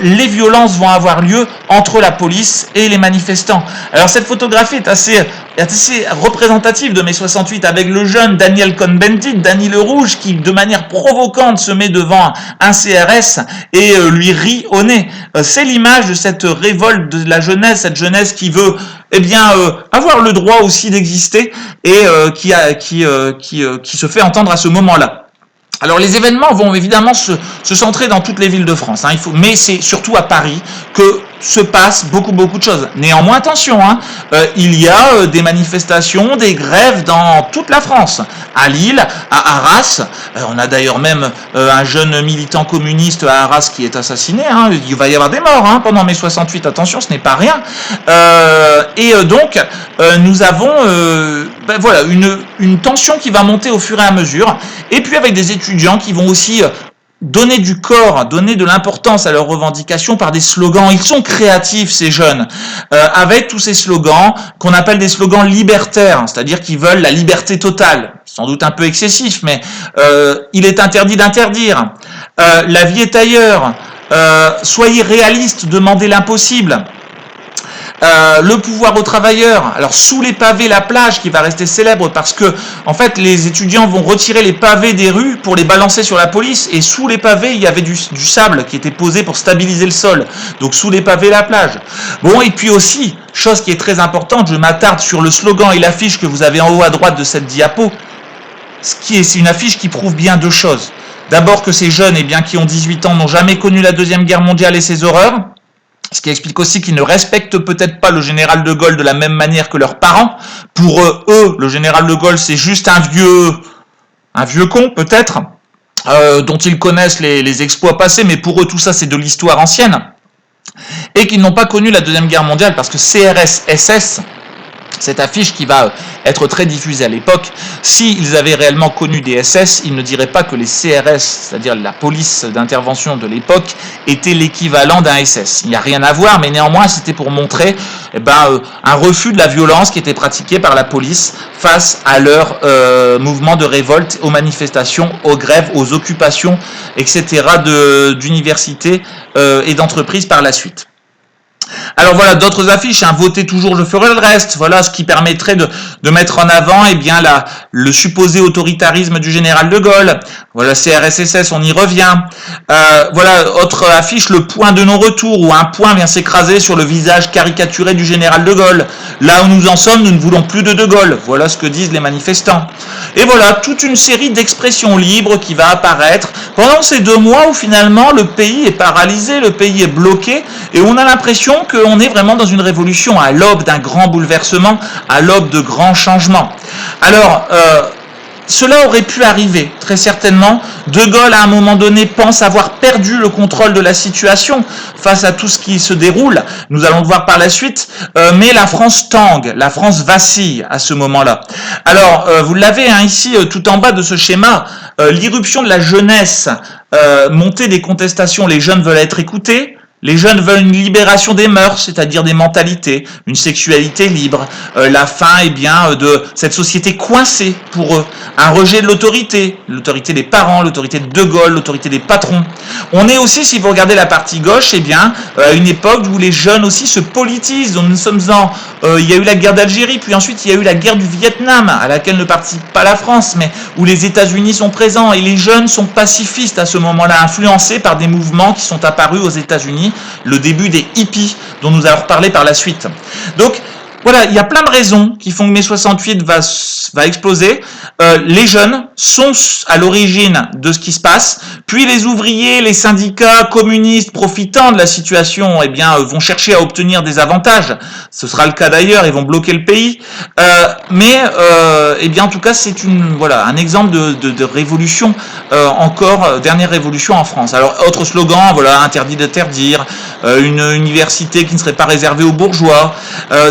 les violences vont avoir lieu entre la police et les manifestants. Alors cette photographie est assez représentative de mai 68 avec le jeune Daniel Cohn-Bendit, Danny le Rouge, qui de manière provocante se met devant un CRS et lui rit au nez. C'est l'image de cette révolte de la jeunesse, cette jeunesse qui veut avoir le droit aussi d'exister et qui se fait entendre à ce moment-là. Alors les événements vont évidemment se centrer dans toutes les villes de France, mais c'est surtout à Paris que se passe beaucoup de choses. Néanmoins, attention, il y a des manifestations, des grèves dans toute la France. À Lille, à Arras, on a d'ailleurs même un jeune militant communiste à Arras qui est assassiné. Il va y avoir des morts pendant mai 68, attention, ce n'est pas rien. Donc, nous avons une tension qui va monter au fur et à mesure, et puis avec des étudiants qui vont aussi donner du corps, donner de l'importance à leurs revendications par des slogans. Ils sont créatifs, ces jeunes, avec tous ces slogans qu'on appelle des slogans libertaires, c'est-à-dire qu'ils veulent la liberté totale. Sans doute un peu excessif, mais il est interdit d'interdire. La vie est ailleurs. Soyez réalistes, demandez l'impossible. Le pouvoir aux travailleurs. Alors sous les pavés, la plage qui va rester célèbre parce que en fait les étudiants vont retirer les pavés des rues pour les balancer sur la police, et sous les pavés il y avait du sable qui était posé pour stabiliser le sol. Donc sous les pavés, la plage. Bon, et puis aussi, chose qui est très importante, je m'attarde sur le slogan et l'affiche que vous avez en haut à droite de cette diapo. C'est une affiche qui prouve bien 2 choses. D'abord que ces jeunes qui ont 18 ans n'ont jamais connu la Deuxième Guerre mondiale et ses horreurs. Ce qui explique aussi qu'ils ne respectent peut-être pas le général de Gaulle de la même manière que leurs parents. Pour eux, le général de Gaulle, c'est juste un vieux con, peut-être, dont ils connaissent les exploits passés, mais pour eux, tout ça, c'est de l'histoire ancienne. Et qu'ils n'ont pas connu la Deuxième Guerre mondiale, parce que CRS-SS, Cette affiche qui va être très diffusée à l'époque, s'ils avaient réellement connu des SS, ils ne diraient pas que les CRS, c'est-à-dire la police d'intervention de l'époque, était l'équivalent d'un SS. Il n'y a rien à voir, mais néanmoins c'était pour montrer un refus de la violence qui était pratiquée par la police face à leur mouvement de révolte, aux manifestations, aux grèves, aux occupations, etc. d'universités et d'entreprises par la suite. Alors voilà, d'autres affiches, hein, votez toujours, je ferai le reste. Voilà ce qui permettrait de mettre en avant le supposé autoritarisme du général de Gaulle. Voilà, CRSSS, on y revient. Voilà, autre affiche, le point de non-retour, où un point vient s'écraser sur le visage caricaturé du général de Gaulle. Là où nous en sommes, nous ne voulons plus de Gaulle. Voilà ce que disent les manifestants. Et voilà, toute une série d'expressions libres qui va apparaître pendant ces 2 mois où finalement le pays est paralysé, le pays est bloqué, et on a l'impression qu'on est vraiment dans une révolution, à l'aube d'un grand bouleversement, à l'aube de grands changements. Alors, cela aurait pu arriver, très certainement. De Gaulle, à un moment donné, pense avoir perdu le contrôle de la situation face à tout ce qui se déroule. Nous allons le voir par la suite. Mais la France tangue, la France vacille à ce moment-là. Alors, vous l'avez ici, tout en bas de ce schéma, l'irruption de la jeunesse, montée des contestations, les jeunes veulent être écoutés. Les jeunes veulent une libération des mœurs, c'est-à-dire des mentalités, une sexualité libre, la fin de cette société coincée pour eux, un rejet de l'autorité des parents, l'autorité de Gaulle, l'autorité des patrons. On est aussi, si vous regardez la partie gauche, à une époque où les jeunes aussi se politisent. Donc nous sommes il y a eu la guerre d'Algérie, puis ensuite il y a eu la guerre du Vietnam, à laquelle ne participe pas la France, mais où les États-Unis sont présents, et les jeunes sont pacifistes à ce moment-là, influencés par des mouvements qui sont apparus aux États-Unis, le début des hippies, dont nous allons reparler par la suite. Donc, voilà, il y a plein de raisons qui font que mai 68 va exploser. Les jeunes sont à l'origine de ce qui se passe, puis les ouvriers, les syndicats communistes profitant de la situation, vont chercher à obtenir des avantages. Ce sera le cas d'ailleurs, ils vont bloquer le pays. En tout cas, c'est un exemple de révolution, dernière révolution en France. Alors, autre slogan, voilà, interdit d'interdire, une université qui ne serait pas réservée aux bourgeois.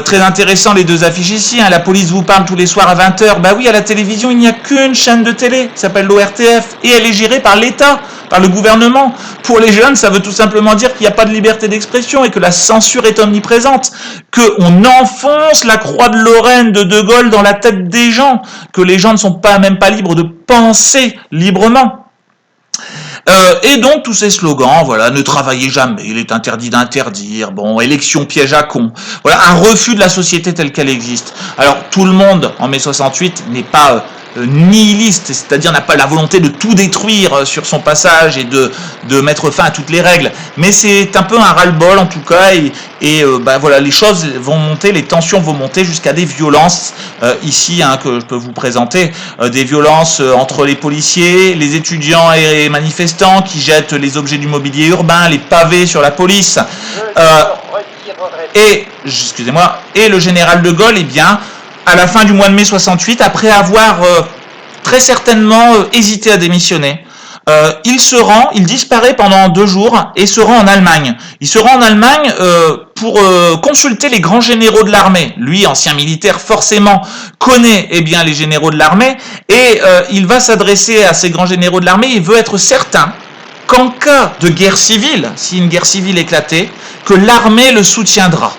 Très intéressant, les 2 affiches ici, hein, la police vous parle tous les soirs à 20h. Bah oui, à la télévision, il n'y a qu'une chaîne de télé, qui s'appelle l'ORTF, et elle est gérée par l'État, par le gouvernement. Pour les jeunes, ça veut tout simplement dire qu'il n'y a pas de liberté d'expression et que la censure est omniprésente, qu'on enfonce la croix de Lorraine de Gaulle dans la tête des gens, que les gens ne sont même pas libres de penser librement. Et donc tous ces slogans, voilà, ne travaillez jamais, il est interdit d'interdire, bon, élection piège à con, voilà, un refus de la société telle qu'elle existe. Alors tout le monde en mai 68 n'est pas nihiliste, c'est-à-dire n'a pas la volonté de tout détruire sur son passage et de mettre fin à toutes les règles, mais c'est un peu un ras-le-bol en tout cas, voilà, les choses vont monter, les tensions vont monter jusqu'à des violences ici, hein, que je peux vous présenter, des violences entre les policiers, les étudiants et les manifestants qui jettent les objets du mobilier urbain, les pavés sur la police, et le général de Gaulle, à la fin du mois de mai 68, après avoir très certainement hésité à démissionner, il disparaît pendant 2 jours et se rend en Allemagne. Il se rend en Allemagne pour consulter les grands généraux de l'armée. Lui, ancien militaire, forcément connaît les généraux de l'armée, et il va s'adresser à ces grands généraux de l'armée. Il veut être certain qu'en cas de guerre civile, si une guerre civile éclatait, que l'armée le soutiendra.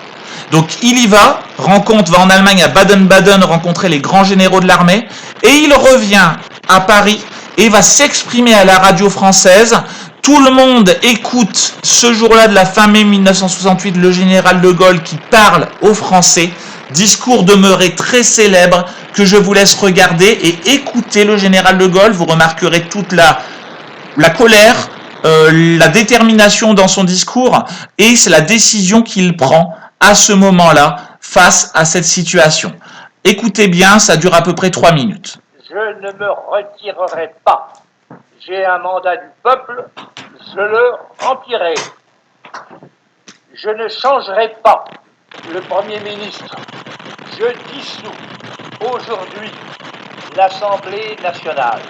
Donc il y va en Allemagne, à Baden-Baden, rencontrer les grands généraux de l'armée, et il revient à Paris et va s'exprimer à la radio française. Tout le monde écoute ce jour-là de la fin mai 1968 le général de Gaulle qui parle aux Français, discours demeuré très célèbre que je vous laisse regarder et écouter le général de Gaulle. Vous remarquerez toute la colère, la détermination dans son discours, et c'est la décision qu'il prend à ce moment-là face à cette situation. Écoutez bien, ça dure à peu près 3 minutes. Je ne me retirerai pas. J'ai un mandat du peuple, je le remplirai. Je ne changerai pas le Premier ministre. Je dissous aujourd'hui l'Assemblée nationale.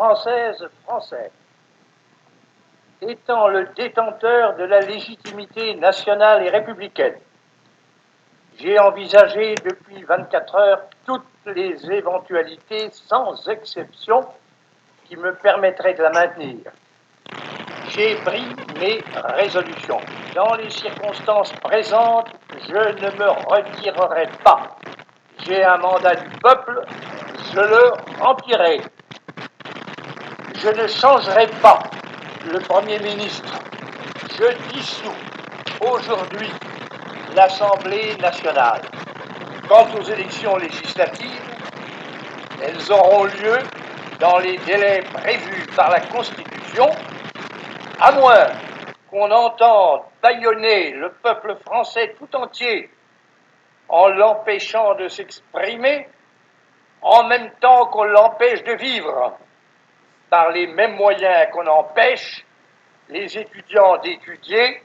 français, étant le détenteur de la légitimité nationale et républicaine, j'ai envisagé depuis 24 heures toutes les éventualités sans exception qui me permettraient de la maintenir. J'ai pris mes résolutions. Dans les circonstances présentes, je ne me retirerai pas. J'ai un mandat du peuple, je le remplirai. Je ne changerai pas le Premier ministre. Je dissous aujourd'hui l'Assemblée nationale. Quant aux élections législatives, elles auront lieu dans les délais prévus par la Constitution, à moins qu'on entende bâillonner le peuple français tout entier en l'empêchant de s'exprimer, en même temps qu'on l'empêche de vivre, par les mêmes moyens qu'on empêche les étudiants d'étudier,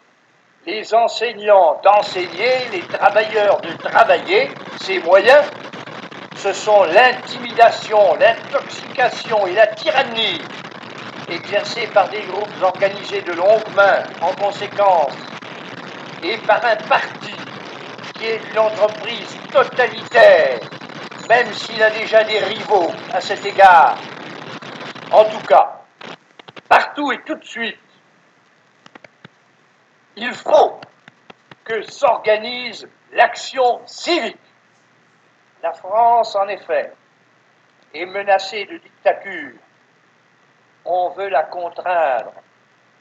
les enseignants d'enseigner, les travailleurs de travailler. Ces moyens, ce sont l'intimidation, l'intoxication et la tyrannie exercée par des groupes organisés de longue main, en conséquence, et par un parti qui est une entreprise totalitaire, même s'il a déjà des rivaux à cet égard. En tout cas, partout et tout de suite, il faut que s'organise l'action civique. La France, en effet, est menacée de dictature. On veut la contraindre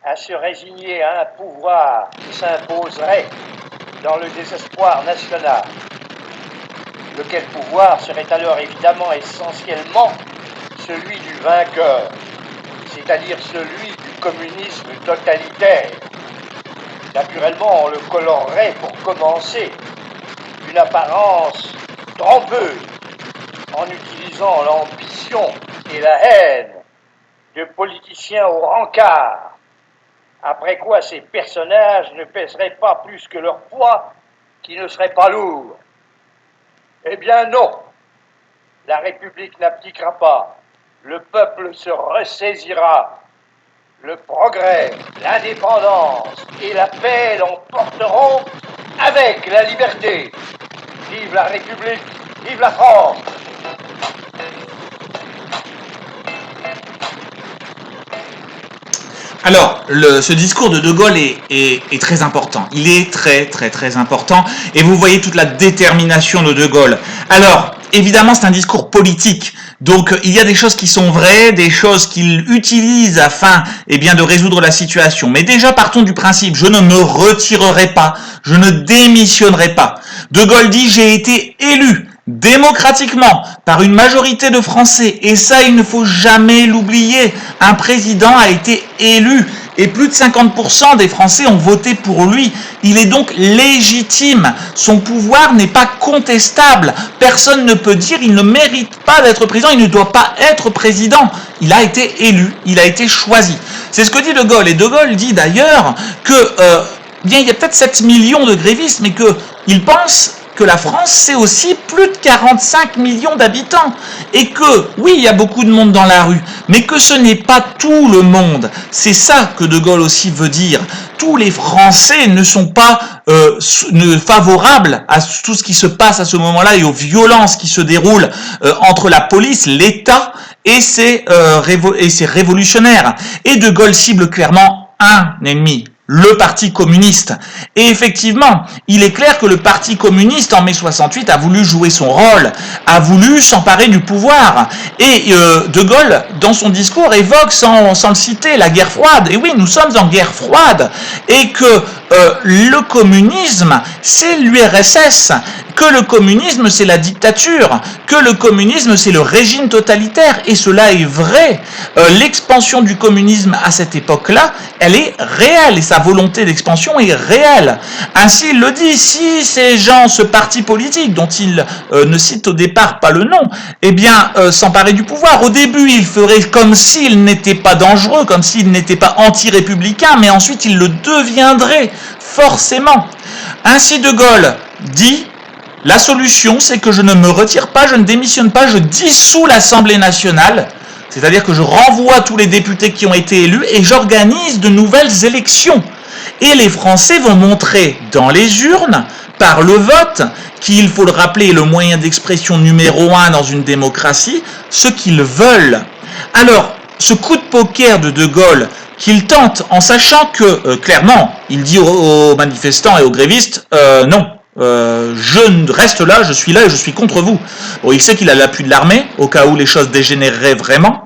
à se résigner à un pouvoir qui s'imposerait dans le désespoir national. Lequel pouvoir serait alors évidemment essentiellement celui du vainqueur, c'est-à-dire celui du communisme totalitaire. Naturellement, on le colorerait pour commencer une apparence trompeuse en utilisant l'ambition et la haine de politiciens au rencard, après quoi ces personnages ne pèseraient pas plus que leur poids, qui ne serait pas lourd. Eh bien non, la République n'abdiquera pas, le peuple se ressaisira, le progrès, l'indépendance et la paix l'emporteront avec la liberté. Vive la République, vive la France! Alors, ce discours de De Gaulle est très important. Il est très important. Et vous voyez toute la détermination de De Gaulle. Alors, évidemment, c'est un discours politique. Donc, il y a des choses qui sont vraies, des choses qu'il utilise afin, de résoudre la situation. Mais déjà, partons du principe, je ne me retirerai pas, je ne démissionnerai pas. De Gaulle dit, j'ai été élu démocratiquement par une majorité de Français, et ça il ne faut jamais l'oublier. Un président a été élu et plus de 50% des Français ont voté pour lui. Il est donc légitime, son pouvoir n'est pas contestable, personne ne peut dire il ne mérite pas d'être président, il ne doit pas être président. Il a été élu, il a été choisi. C'est ce que dit De Gaulle, et De Gaulle dit d'ailleurs que il y a peut-être 7 millions de grévistes, mais qu'il pense que la France, c'est aussi plus de 45 millions d'habitants. Et que, oui, il y a beaucoup de monde dans la rue, mais que ce n'est pas tout le monde. C'est ça que De Gaulle aussi veut dire. Tous les Français ne sont pas favorables à tout ce qui se passe à ce moment-là et aux violences qui se déroulent entre la police, l'État et ses révolutionnaires. Et De Gaulle cible clairement un ennemi, le Parti communiste. Et effectivement, il est clair que le Parti communiste, en mai 68, a voulu jouer son rôle, a voulu s'emparer du pouvoir. Et De Gaulle, dans son discours, évoque, sans le citer, la guerre froide. Et oui, nous sommes en guerre froide. Et que le communisme, c'est l'URSS. Que le communisme, c'est la dictature. Que le communisme, c'est le régime totalitaire. Et cela est vrai. L'expansion du communisme à cette époque-là, elle est réelle. Et sa volonté d'expansion est réelle. Ainsi, il le dit, si ces gens, ce parti politique, dont il ne cite au départ pas le nom, s'emparer du pouvoir, au début, il ferait comme s'il n'était pas dangereux, comme s'il n'était pas anti-républicain, mais ensuite, il le deviendrait, forcément. Ainsi, De Gaulle dit, la solution, c'est que je ne me retire pas, je ne démissionne pas, je dissous l'Assemblée nationale. C'est-à-dire que je renvoie tous les députés qui ont été élus et j'organise de nouvelles élections. Et les Français vont montrer dans les urnes, par le vote, qui, il faut le rappeler, est le moyen d'expression numéro 1 dans une démocratie, ce qu'ils veulent. Alors, ce coup de poker de Gaulle, qu'il tente en sachant que, clairement, il dit aux manifestants et aux grévistes, non, je reste là, je suis là et je suis contre vous. Bon, il sait qu'il a l'appui de l'armée, au cas où les choses dégénéreraient vraiment,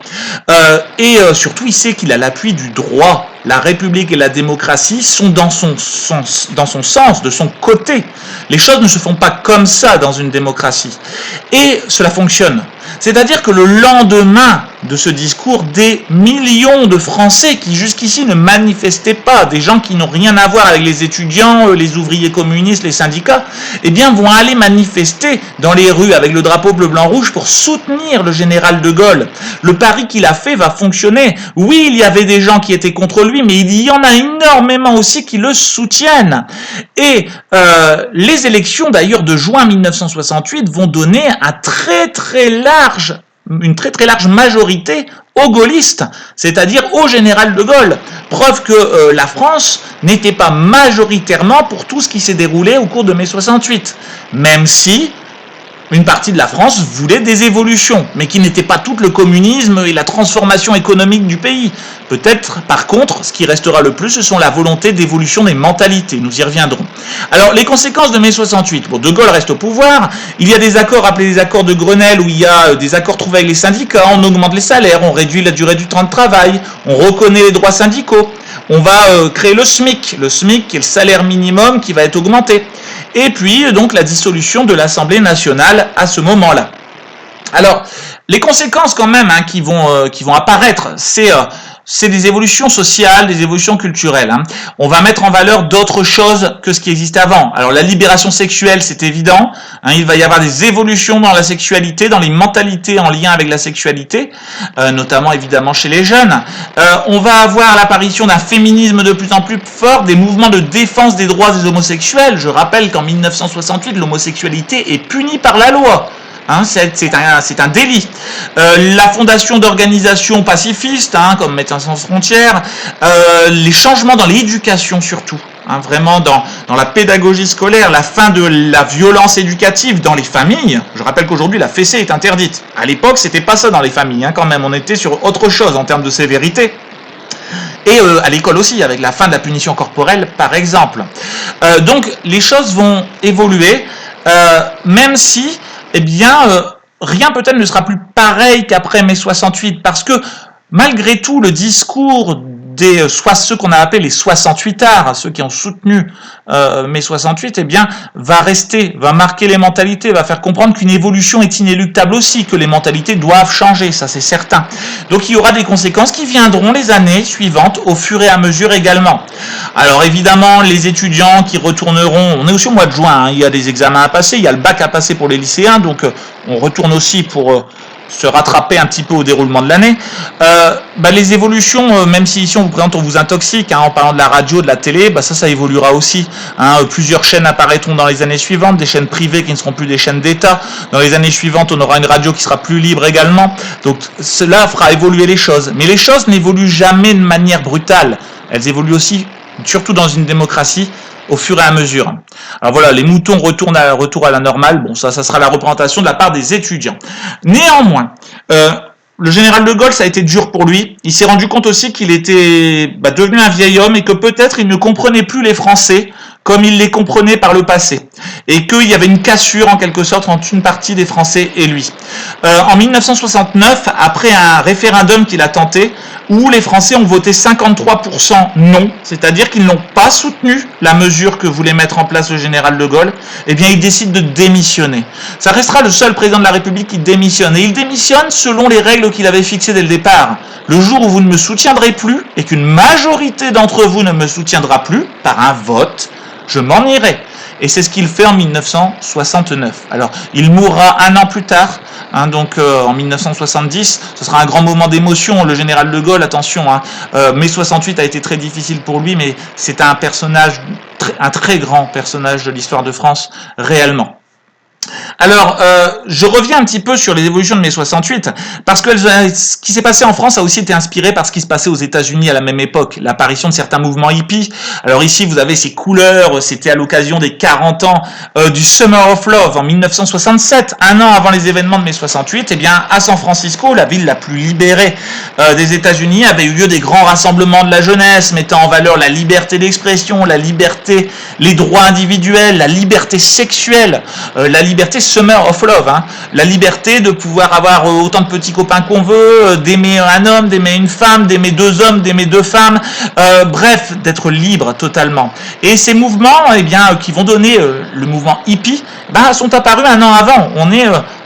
et surtout il sait qu'il a l'appui du droit. La République et la démocratie sont dans son sens, de son côté. Les choses ne se font pas comme ça dans une démocratie. Et cela fonctionne. C'est-à-dire que le lendemain de ce discours, des millions de Français qui jusqu'ici ne manifestaient pas, des gens qui n'ont rien à voir avec les étudiants, les ouvriers communistes, les syndicats, eh bien vont aller manifester dans les rues avec le drapeau bleu-blanc-rouge pour soutenir le général de Gaulle. Le pari qu'il a fait va fonctionner. Oui, il y avait des gens qui étaient contre lui, mais il y en a énormément aussi qui le soutiennent. Et les élections d'ailleurs de juin 1968 vont donner une très très large majorité aux gaullistes, c'est-à-dire au général de Gaulle. Preuve que la France n'était pas majoritairement pour tout ce qui s'est déroulé au cours de mai 68, même si une partie de la France voulait des évolutions, mais qui n'était pas tout le communisme et la transformation économique du pays. Peut-être, par contre, ce qui restera le plus, ce sont la volonté d'évolution des mentalités. Nous y reviendrons. Alors, les conséquences de mai 68. Bon, de Gaulle reste au pouvoir. Il y a des accords appelés les accords de Grenelle, où il y a des accords trouvés avec les syndicats. On augmente les salaires, on réduit la durée du temps de travail, on reconnaît les droits syndicaux. On va créer le SMIC qui est le salaire minimum qui va être augmenté. Et puis, donc, la dissolution de l'Assemblée nationale à ce moment-là. Alors, les conséquences quand même qui vont apparaître, c'est des évolutions sociales, des évolutions culturelles. On va mettre en valeur d'autres choses que ce qui existait avant. Alors la libération sexuelle, c'est évident. Il va y avoir des évolutions dans la sexualité, dans les mentalités en lien avec la sexualité, notamment évidemment chez les jeunes. On va avoir l'apparition d'un féminisme de plus en plus fort, des mouvements de défense des droits des homosexuels. Je rappelle qu'en 1968, l'homosexualité est punie par la loi. C'est un délit. La fondation d'organisations pacifistes, comme Médecins sans frontières, les changements dans l'éducation surtout, vraiment dans la pédagogie scolaire, la fin de la violence éducative dans les familles. Je rappelle qu'aujourd'hui la fessée est interdite. À l'époque, c'était pas ça dans les familles, quand même. On était sur autre chose en termes de sévérité. Et à l'école aussi, avec la fin de la punition corporelle, par exemple. Donc, les choses vont évoluer, même si rien peut-être ne sera plus pareil qu'après mai 68, parce que malgré tout, le discours soit ceux qu'on a appelés les 68ards, ceux qui ont soutenu mai 68, va marquer les mentalités, va faire comprendre qu'une évolution est inéluctable aussi, que les mentalités doivent changer, ça c'est certain. Donc il y aura des conséquences qui viendront les années suivantes, au fur et à mesure également. Alors évidemment, les étudiants qui retourneront, on est aussi au mois de juin, il y a des examens à passer, il y a le bac à passer pour les lycéens, donc on retourne aussi pour se rattraper un petit peu au déroulement de l'année. Les évolutions, même si ici on vous intoxique en parlant de la radio, de la télé, ça évoluera aussi. Plusieurs chaînes apparaîtront dans les années suivantes, des chaînes privées qui ne seront plus des chaînes d'État. Dans les années suivantes, on aura une radio qui sera plus libre également. Donc cela fera évoluer les choses. Mais les choses n'évoluent jamais de manière brutale. Elles évoluent aussi, surtout dans une démocratie, au fur et à mesure. Alors voilà, les moutons retour à la normale. Bon, ça sera la représentation de la part des étudiants. Néanmoins, le général de Gaulle, ça a été dur pour lui. Il s'est rendu compte aussi qu'il était devenu un vieil homme et que peut-être il ne comprenait plus les Français comme il les comprenait par le passé. Et qu'il y avait une cassure en quelque sorte entre une partie des Français et lui. En 1969, après un référendum qu'il a tenté, où les Français ont voté 53% non, c'est-à-dire qu'ils n'ont pas soutenu la mesure que voulait mettre en place le général de Gaulle, il décide de démissionner. Ça restera le seul président de la République qui démissionne. Et il démissionne selon les règles qu'il avait fixées dès le départ. Le jour où vous ne me soutiendrez plus, et qu'une majorité d'entre vous ne me soutiendra plus, par un vote, je m'en irai. Et c'est ce qu'il fait en 1969. Alors, il mourra un an plus tard, donc en 1970. Ce sera un grand moment d'émotion. Le général de Gaulle, attention, mai 68 a été très difficile pour lui, mais c'est un personnage, un très grand personnage de l'histoire de France, réellement. Alors, je reviens un petit peu sur les évolutions de mai 68, parce que ce qui s'est passé en France a aussi été inspiré par ce qui se passait aux États-Unis à la même époque, l'apparition de certains mouvements hippies. Alors ici, vous avez ces couleurs, c'était à l'occasion des 40 ans du Summer of Love en 1967, un an avant les événements de mai 68. Eh bien, à San Francisco, la ville la plus libérée des États-Unis, avait eu lieu des grands rassemblements de la jeunesse, mettant en valeur la liberté d'expression, la liberté, les droits individuels, la liberté sexuelle, la liberté Summer of Love, hein, la liberté de pouvoir avoir autant de petits copains qu'on veut, d'aimer un homme, d'aimer une femme, d'aimer deux hommes, d'aimer deux femmes, bref, d'être libre totalement. Et ces mouvements, eh bien, qui vont donner le mouvement hippie, sont apparus un an avant.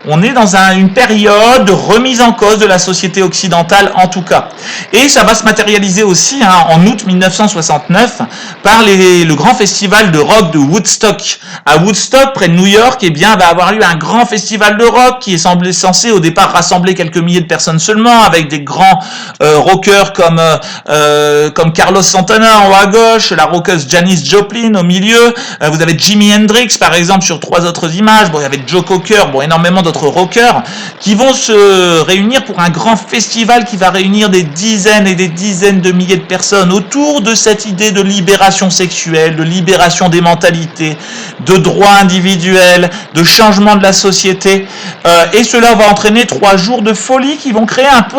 On est dans une période de remise en cause de la société occidentale en tout cas. Et ça va se matérialiser aussi en août 1969 par le grand festival de rock de Woodstock. À Woodstock, près de New York, eh bien, va avoir lieu un grand festival de rock qui est censé au départ rassembler quelques milliers de personnes seulement, avec des grands rockers comme Carlos Santana en haut à gauche, la rockeuse Janis Joplin au milieu. Vous avez Jimi Hendrix par exemple sur 3 autres images. Bon, il y avait Joe Cocker, énormément d'autres rockers qui vont se réunir pour un grand festival qui va réunir des dizaines et des dizaines de milliers de personnes autour de cette idée de libération sexuelle, de libération des mentalités, de droits individuels, de changement de la société. Et cela va entraîner 3 jours de folie qui vont créer un peu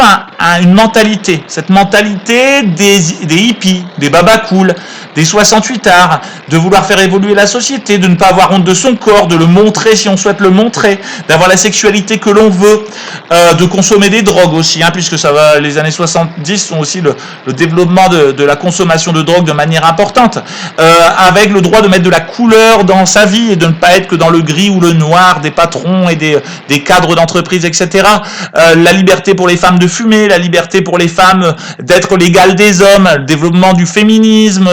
une mentalité. Cette mentalité des hippies, des baba cool, des 68ards, de vouloir faire évoluer la société, de ne pas avoir honte de son corps, de le montrer si on souhaite le montrer, d'avoir la sexualité que l'on veut, de consommer des drogues aussi, puisque les années 70 sont aussi le développement de la consommation de drogue de manière importante, avec le droit de mettre de la couleur dans sa vie et de ne pas être que dans le gris ou le noir des patrons et des cadres d'entreprise, etc. La liberté pour les femmes de fumer, la liberté pour les femmes d'être l'égale des hommes, le développement du féminisme,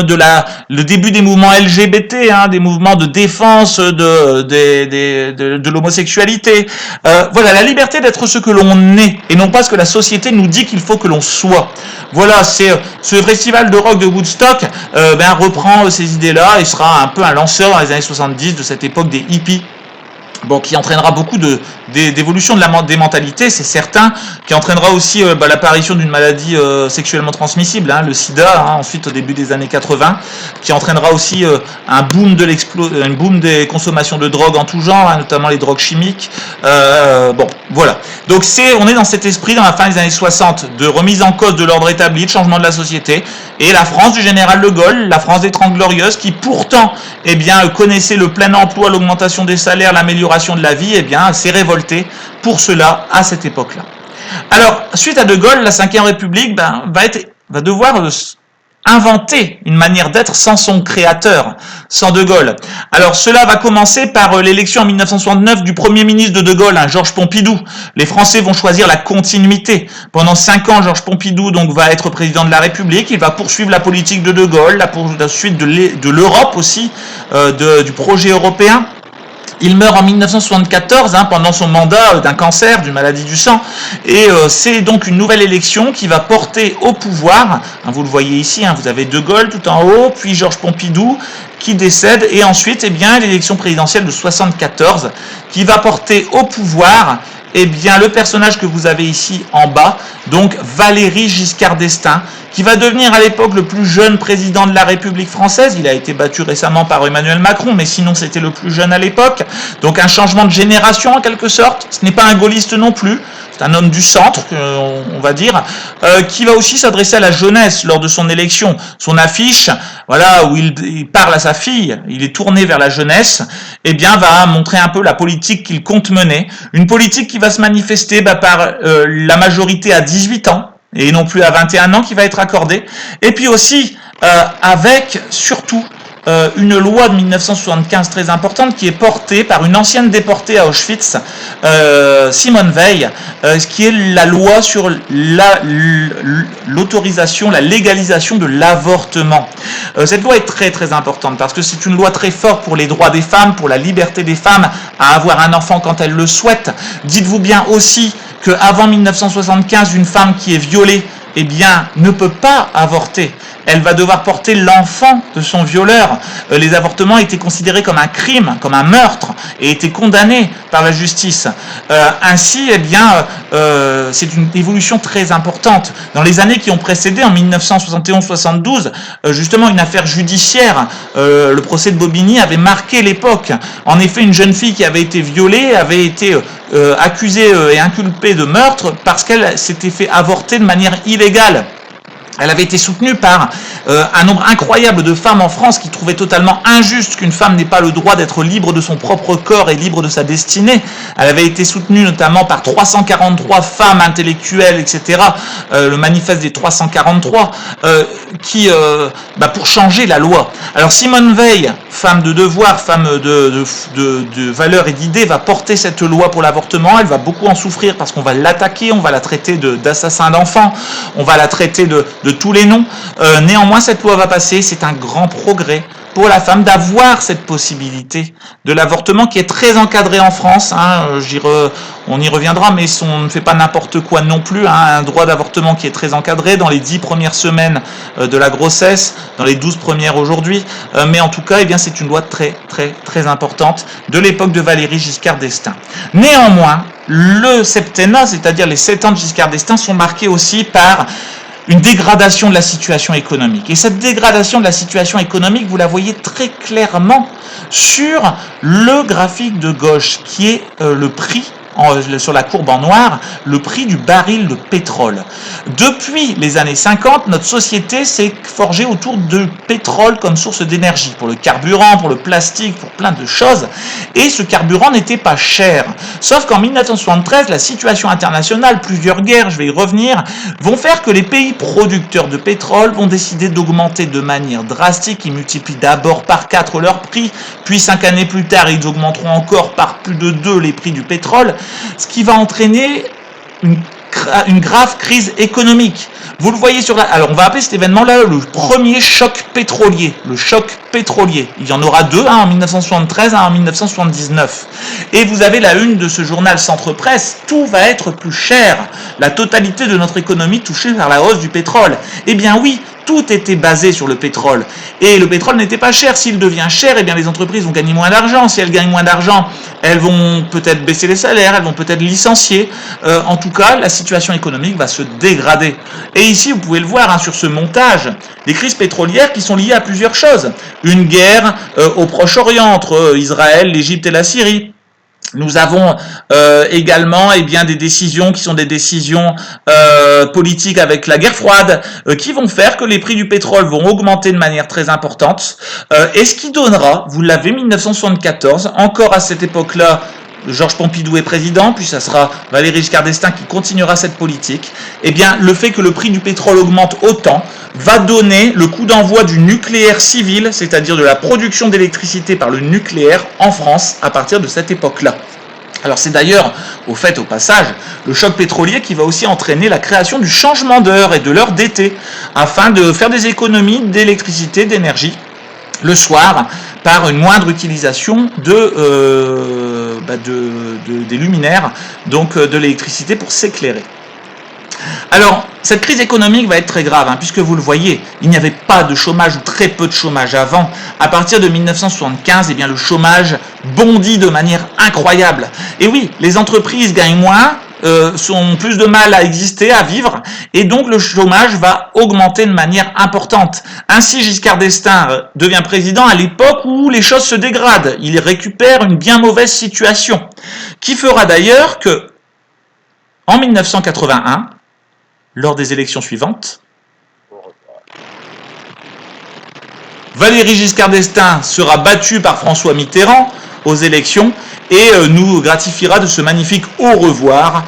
le début des mouvements LGBT, des mouvements de défense de l'homosexualité. Voilà, la liberté d'être ce que l'on est et non pas ce que la société nous dit qu'il faut que l'on soit. Voilà, c'est ce festival de rock de Woodstock reprend ces idées-là et sera un peu un lanceur dans les années 70 de cette époque des hippies. Qui entraînera beaucoup d'évolution des mentalités, c'est certain, qui entraînera aussi l'apparition d'une maladie sexuellement transmissible, le sida, ensuite au début des années 80, qui entraînera aussi un boom des consommations de drogues en tout genre, notamment les drogues chimiques. Voilà. Donc on est dans cet esprit, dans la fin des années 60, de remise en cause de l'ordre établi, de changement de la société, et la France du général de Gaulle, la France des Trente Glorieuses, qui pourtant connaissait le plein emploi, l'augmentation des salaires, l'amélioration de la vie, s'est révolté pour cela à cette époque-là. Alors, suite à De Gaulle, la Ve République va devoir inventer une manière d'être sans son créateur, sans De Gaulle. Alors cela va commencer par l'élection en 1969 du Premier ministre de Gaulle, Georges Pompidou. Les Français vont choisir la continuité. Pendant 5 ans, Georges Pompidou va être président de la République. Il va poursuivre la politique de Gaulle, la suite de l'Europe aussi, du projet européen. Il meurt en 1974 pendant son mandat d'un cancer, d'une maladie du sang, et c'est donc une nouvelle élection qui va porter au pouvoir, vous le voyez ici, vous avez De Gaulle tout en haut, puis Georges Pompidou qui décède, et ensuite l'élection présidentielle de 74 qui va porter au pouvoir le personnage que vous avez ici en bas, donc Valéry Giscard d'Estaing, qui va devenir à l'époque le plus jeune président de la République française. Il a été battu récemment par Emmanuel Macron, mais sinon c'était le plus jeune à l'époque. Donc un changement de génération en quelque sorte. Ce n'est pas un gaulliste non plus. C'est un homme du centre, on va dire, qui va aussi s'adresser à la jeunesse lors de son élection. Son affiche, où il parle à sa fille, il est tourné vers la jeunesse, va montrer un peu la politique qu'il compte mener. Une politique qui va se manifester par la majorité à 18 ans, et non plus à 21 ans qui va être accordée. Et puis aussi, avec surtout une loi de 1975 très importante qui est portée par une ancienne déportée à Auschwitz, Simone Veil, qui est la loi sur l'autorisation, la légalisation de l'avortement. Cette loi est très très importante parce que c'est une loi très forte pour les droits des femmes, pour la liberté des femmes à avoir un enfant quand elles le souhaitent. Dites-vous bien aussi qu'avant 1975, une femme qui est violée eh bien, ne peut pas avorter. Elle va devoir porter l'enfant de son violeur. Les avortements étaient considérés comme un crime, comme un meurtre, et étaient condamnés par la justice. Ainsi, eh bien, c'est une évolution très importante. Dans les années qui ont précédé, en 1971-72, justement, une affaire judiciaire, le procès de Bobigny, avait marqué l'époque. En effet, une jeune fille qui avait été violée avait été accusée et inculpée de meurtre parce qu'elle s'était fait avorter de manière illégale. Elle avait été soutenue par un nombre incroyable de femmes en France qui trouvaient totalement injuste qu'une femme n'ait pas le droit d'être libre de son propre corps et libre de sa destinée. Elle avait été soutenue notamment par 343 femmes intellectuelles, etc., le manifeste des 343, pour changer la loi. Alors Simone Veil, femme de devoir, femme de valeurs et d'idées, va porter cette loi pour l'avortement. Elle va beaucoup en souffrir parce qu'on va l'attaquer, on va la traiter d'assassin d'enfants, on va la traiter de tous les noms. Néanmoins, cette loi va passer. C'est un grand progrès pour la femme d'avoir cette possibilité de l'avortement qui est très encadré en France. On y reviendra, mais on ne fait pas n'importe quoi non plus. Un droit d'avortement qui est très encadré dans les 10 premières semaines de la grossesse, dans les 12 premières aujourd'hui. Mais en tout cas, eh bien, c'est une loi très, très, très importante de l'époque de Valéry Giscard d'Estaing. Néanmoins, le septennat, c'est-à-dire les 7 ans de Giscard d'Estaing, sont marqués aussi par une dégradation de la situation économique. Et cette dégradation de la situation économique, vous la voyez très clairement sur le graphique de gauche, qui est le prix, sur la courbe en noir, le prix du baril de pétrole. Depuis les années 50, notre société s'est forgée autour de pétrole comme source d'énergie, pour le carburant, pour le plastique, pour plein de choses. Et ce carburant n'était pas cher. Sauf qu'en 1973, la situation internationale, plusieurs guerres, je vais y revenir, vont faire que les pays producteurs de pétrole vont décider d'augmenter de manière drastique. Ils multiplient d'abord par 4 leur prix, puis 5 années plus tard, ils augmenteront encore par plus de 2 les prix du pétrole, ce qui va entraîner une grave crise économique. Vous le voyez sur la... Alors, on va appeler cet événement-là le premier choc pétrolier. Le choc pétrolier. Il y en aura 2, un en 1973, un en 1979. Et vous avez la une de ce journal Centre Presse. Tout va être plus cher. La totalité de notre économie touchée par la hausse du pétrole. Eh bien oui, tout était basé sur le pétrole. Et le pétrole n'était pas cher. S'il devient cher, eh bien les entreprises vont gagner moins d'argent. Si elles gagnent moins d'argent, elles vont peut-être baisser les salaires, elles vont peut-être licencier. En tout cas, la situation économique va se dégrader. Et ici, vous pouvez le voir sur ce montage, les crises pétrolières qui sont liées à plusieurs choses. Une guerre au Proche-Orient entre Israël, l'Égypte et la Syrie. Nous avons également des décisions qui sont des décisions politiques avec la guerre froide qui vont faire que les prix du pétrole vont augmenter de manière très importante. Et ce qui donnera, vous l'avez 1974, encore à cette époque-là, Georges Pompidou est président, puis ça sera Valéry Giscard d'Estaing qui continuera cette politique. Eh bien, le fait que le prix du pétrole augmente autant va donner le coup d'envoi du nucléaire civil, c'est-à-dire de la production d'électricité par le nucléaire en France à partir de cette époque-là. Alors c'est d'ailleurs, au passage, le choc pétrolier qui va aussi entraîner la création du changement d'heure et de l'heure d'été, afin de faire des économies d'électricité, d'énergie, le soir, par une moindre utilisation des luminaires, donc de l'électricité pour s'éclairer. Alors, cette crise économique va être très grave, puisque vous le voyez, il n'y avait pas de chômage ou très peu de chômage avant. À partir de 1975, le chômage bondit de manière incroyable. Et oui, les entreprises gagnent moins, ont plus de mal à exister, à vivre, et donc le chômage va augmenter de manière importante. Ainsi, Giscard d'Estaing devient président à l'époque où les choses se dégradent. Il récupère une bien mauvaise situation, qui fera d'ailleurs que, en 1981, lors des élections suivantes, Valéry Giscard d'Estaing sera battu par François Mitterrand aux élections et nous gratifiera de ce magnifique au revoir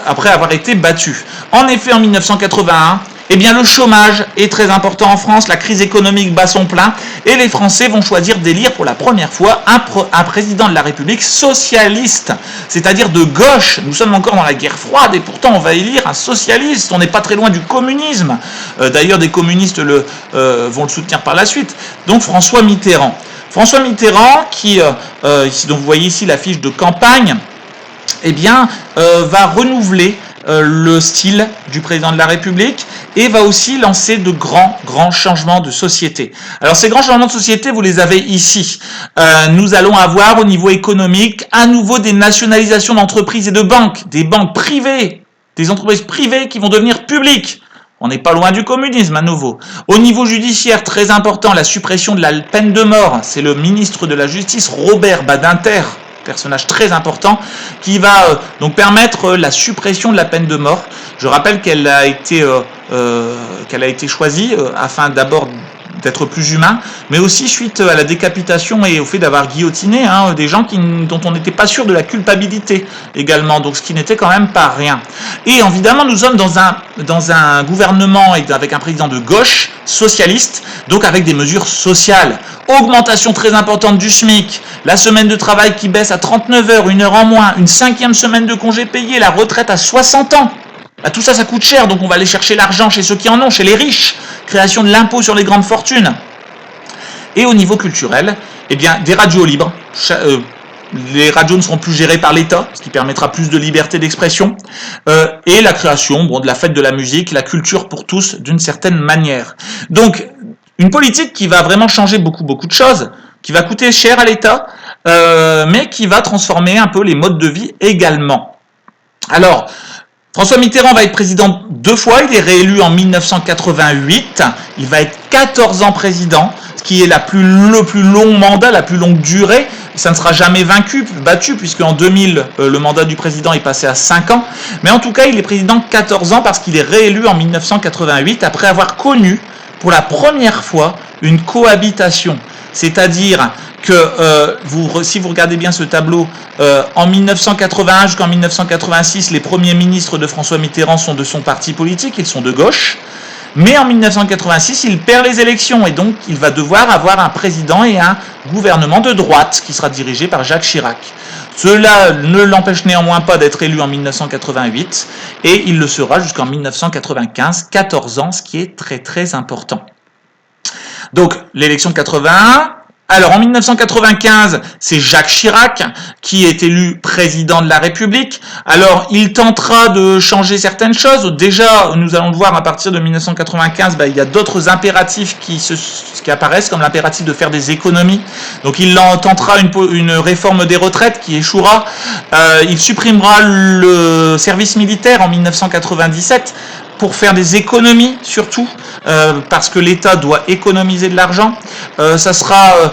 après avoir été battu. En effet, en 1981, le chômage est très important en France, la crise économique bat son plein et les Français vont choisir d'élire pour la première fois un président de la République socialiste, c'est-à-dire de gauche. Nous sommes encore dans la guerre froide et pourtant on va élire un socialiste, on n'est pas très loin du communisme. D'ailleurs, des communistes vont le soutenir par la suite. Donc François Mitterrand. François Mitterrand, dont vous voyez ici la fiche de campagne, va renouveler le style du président de la République et va aussi lancer de grands changements de société. Alors ces grands changements de société, vous les avez ici. Nous allons avoir au niveau économique à nouveau des nationalisations d'entreprises et de banques, des banques privées, des entreprises privées qui vont devenir publiques. On n'est pas loin du communisme à nouveau. Au niveau judiciaire, très important, la suppression de la peine de mort. C'est le ministre de la Justice, Robert Badinter, personnage très important, qui va donc permettre la suppression de la peine de mort. Je rappelle qu'elle a été choisie afin d'abord d'être plus humain, mais aussi suite à la décapitation et au fait d'avoir guillotiné des gens dont on n'était pas sûr de la culpabilité également, donc ce qui n'était quand même pas rien. Et évidemment, nous sommes dans un gouvernement avec un président de gauche, socialiste, donc avec des mesures sociales. Augmentation très importante du SMIC, la semaine de travail qui baisse à 39 heures, 1 heure en moins, une 5e semaine de congé payé, la retraite à 60 ans. Bah, tout ça, ça coûte cher, donc on va aller chercher l'argent chez ceux qui en ont, chez les riches. Création de l'impôt sur les grandes fortunes. Et au niveau culturel, eh bien, des radios libres. Les radios ne seront plus gérées par l'État, ce qui permettra plus de liberté d'expression. Et la création de la fête de la musique, la culture pour tous, d'une certaine manière. Donc, une politique qui va vraiment changer beaucoup de choses, qui va coûter cher à l'État, mais qui va transformer un peu les modes de vie également. Alors, François Mitterrand va être président 2 fois, il est réélu en 1988, il va être 14 ans président, ce qui est le plus long mandat, la plus longue durée, ça ne sera jamais battu, puisque en 2000, le mandat du président est passé à 5 ans, mais en tout cas, il est président 14 ans parce qu'il est réélu en 1988, après avoir connu, pour la première fois, une cohabitation, c'est-à-dire que si vous regardez bien ce tableau, en 1981 jusqu'en 1986, les premiers ministres de François Mitterrand sont de son parti politique, ils sont de gauche, mais en 1986, il perd les élections et donc il va devoir avoir un président et un gouvernement de droite qui sera dirigé par Jacques Chirac. Cela ne l'empêche néanmoins pas d'être élu en 1988 et il le sera jusqu'en 1995, 14 ans, ce qui est très important. Donc l'élection de 81. Alors en 1995, c'est Jacques Chirac qui est élu président de la République. Alors il tentera de changer certaines choses. Déjà, nous allons le voir à partir de 1995, il y a d'autres impératifs qui apparaissent, comme l'impératif de faire des économies. Donc il tentera une réforme des retraites qui échouera. Il supprimera le service militaire en 1997 pour faire des économies surtout, parce que l'État doit économiser de l'argent. Ça sera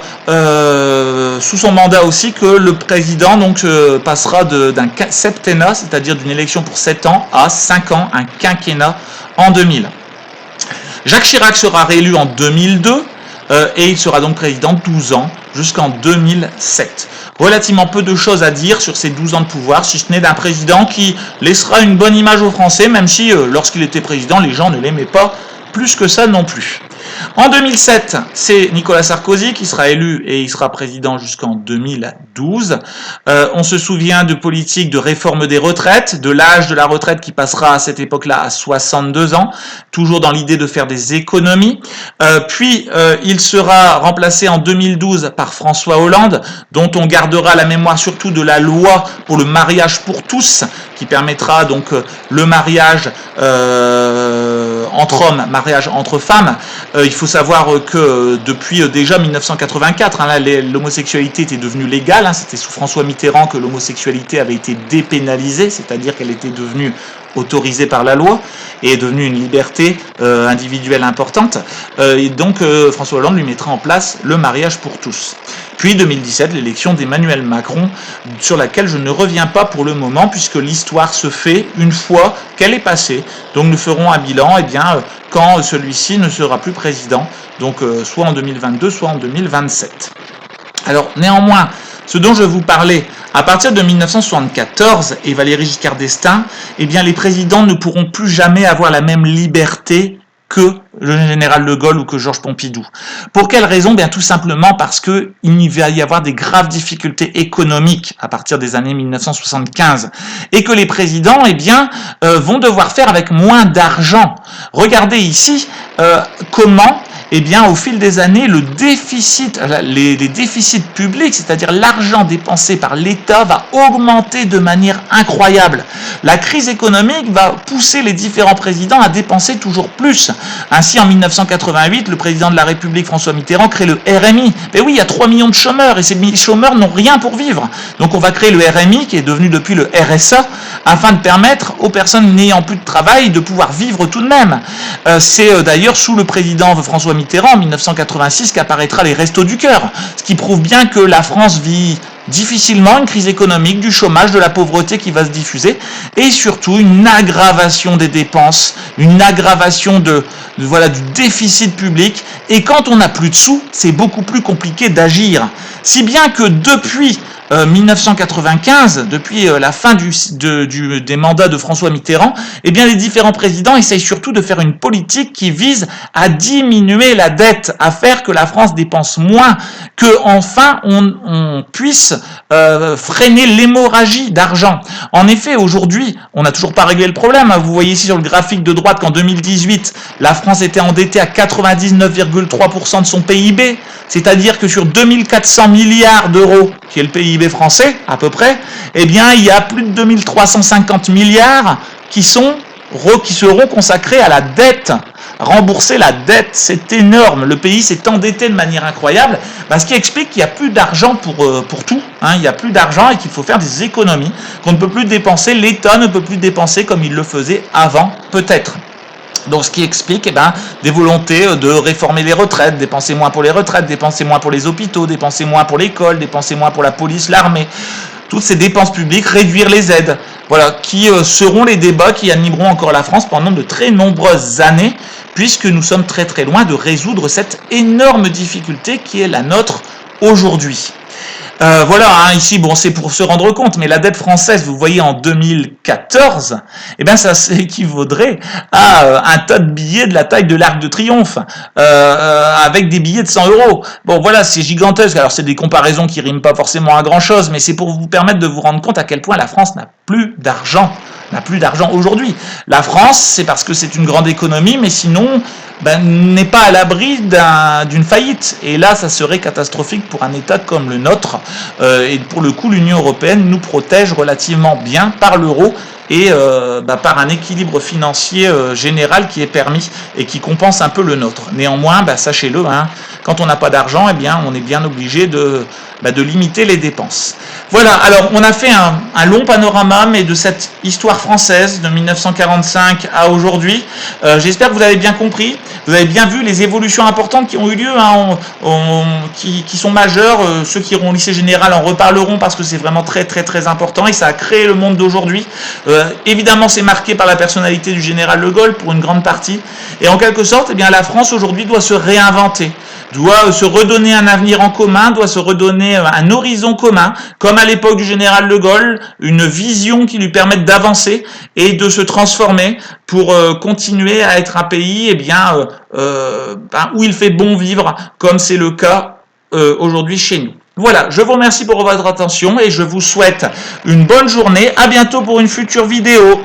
sous son mandat aussi que le président passera d'un septennat, c'est-à-dire d'une élection pour 7 ans, à 5 ans, un quinquennat en 2000. Jacques Chirac sera réélu en 2002 et il sera donc président 12 ans jusqu'en 2007. Relativement peu de choses à dire sur ces 12 ans de pouvoir, si ce n'est d'un président qui laissera une bonne image aux Français, même si lorsqu'il était président, les gens ne l'aimaient pas plus que ça non plus. En 2007, c'est Nicolas Sarkozy qui sera élu et il sera président jusqu'en 2012. On se souvient de politique de réforme des retraites, de l'âge de la retraite qui passera à cette époque-là à 62 ans, toujours dans l'idée de faire des économies. Puis il sera remplacé en 2012 par François Hollande, dont on gardera la mémoire surtout de la loi pour le mariage pour tous, qui permettra donc le mariage entre hommes, mariage entre femmes. Il faut savoir que depuis déjà 1984, l'homosexualité était devenue légale. C'était sous François Mitterrand que l'homosexualité avait été dépénalisée, c'est-à-dire qu'elle était devenue autorisée par la loi et est devenue une liberté individuelle importante. Et donc François Hollande lui mettra en place le mariage pour tous. Puis 2017, l'élection d'Emmanuel Macron, sur laquelle je ne reviens pas pour le moment, puisque l'histoire se fait une fois qu'elle est passée. Donc nous ferons un bilan quand celui-ci ne sera plus président, donc soit en 2022, soit en 2027. Alors néanmoins, ce dont je vous parlais, à partir de 1974 et Valéry Giscard d'Estaing, les présidents ne pourront plus jamais avoir la même liberté que le général de Gaulle ou que Georges Pompidou. Pour quelle raison? Bien tout simplement parce que il va y avoir des graves difficultés économiques à partir des années 1975 et que les présidents vont devoir faire avec moins d'argent. Regardez ici comment au fil des années, le déficit, les déficits publics, c'est-à-dire l'argent dépensé par l'État, va augmenter de manière incroyable. La crise économique va pousser les différents présidents à dépenser toujours plus. Ainsi, en 1988, le président de la République, François Mitterrand, crée le RMI. Mais oui, il y a 3 millions de chômeurs et ces chômeurs n'ont rien pour vivre. Donc on va créer le RMI, qui est devenu depuis le RSA, afin de permettre aux personnes n'ayant plus de travail de pouvoir vivre tout de même. C'est d'ailleurs sous le président François Mitterrand, en 1986, qu'apparaîtra les Restos du Cœur, ce qui prouve bien que la France vit difficilement une crise économique, du chômage, de la pauvreté qui va se diffuser, et surtout une aggravation des dépenses, une aggravation du déficit public, et quand on n'a plus de sous, c'est beaucoup plus compliqué d'agir. Si bien que depuis 1995, depuis la fin des mandats de François Mitterrand, les différents présidents essayent surtout de faire une politique qui vise à diminuer la dette, à faire que la France dépense moins, que enfin on puisse freiner l'hémorragie d'argent. En effet, aujourd'hui, on n'a toujours pas réglé le problème. Vous voyez ici sur le graphique de droite qu'en 2018, la France était endettée à 99,3% de son PIB, c'est-à-dire que sur 2400 milliards d'euros, qui est le PIB français à peu près, il y a plus de 2350 milliards qui seront consacrés à la dette. Rembourser la dette, c'est énorme. Le pays s'est endetté de manière incroyable, ce qui explique qu'il n'y a plus d'argent pour tout. Il n'y a plus d'argent et qu'il faut faire des économies, qu'on ne peut plus dépenser, l'État ne peut plus dépenser comme il le faisait avant, peut-être. Donc ce qui explique des volontés de réformer les retraites, dépenser moins pour les retraites, dépenser moins pour les hôpitaux, dépenser moins pour l'école, dépenser moins pour la police, l'armée. Toutes ces dépenses publiques, réduire les aides, qui seront les débats qui animeront encore la France pendant de très nombreuses années, puisque nous sommes très très loin de résoudre cette énorme difficulté qui est la nôtre aujourd'hui. Ici, c'est pour se rendre compte, mais la dette française, vous voyez, en 2014, ça s'équivaudrait à un tas de billets de la taille de l'Arc de Triomphe, avec des billets de 100 euros. C'est gigantesque. Alors, c'est des comparaisons qui riment pas forcément à grand-chose, mais c'est pour vous permettre de vous rendre compte à quel point la France n'a plus d'argent. Aujourd'hui. La France, c'est parce que c'est une grande économie, mais sinon, n'est pas à l'abri d'une faillite. Et là, ça serait catastrophique pour un État comme le nôtre. Et pour le coup, l'Union européenne nous protège relativement bien par l'euro et par un équilibre financier général qui est permis et qui compense un peu le nôtre. Néanmoins, sachez-le, quand on n'a pas d'argent, on est bien obligé de limiter les dépenses. Voilà, alors on a fait un long panorama de cette histoire française de 1945 à aujourd'hui. J'espère que vous avez bien compris, vous avez bien vu les évolutions importantes qui ont eu lieu, qui sont majeures. Ceux qui iront au lycée général en reparleront parce que c'est vraiment très très très important et ça a créé le monde d'aujourd'hui. Évidemment, c'est marqué par la personnalité du général de Gaulle pour une grande partie. Et en quelque sorte, la France aujourd'hui doit se réinventer, doit se redonner un avenir en commun, doit se redonner un horizon commun, comme à l'époque du général de Gaulle, une vision qui lui permette d'avancer et de se transformer pour continuer à être un pays où il fait bon vivre, comme c'est le cas aujourd'hui chez nous. Voilà, je vous remercie pour votre attention et je vous souhaite une bonne journée. À bientôt pour une future vidéo.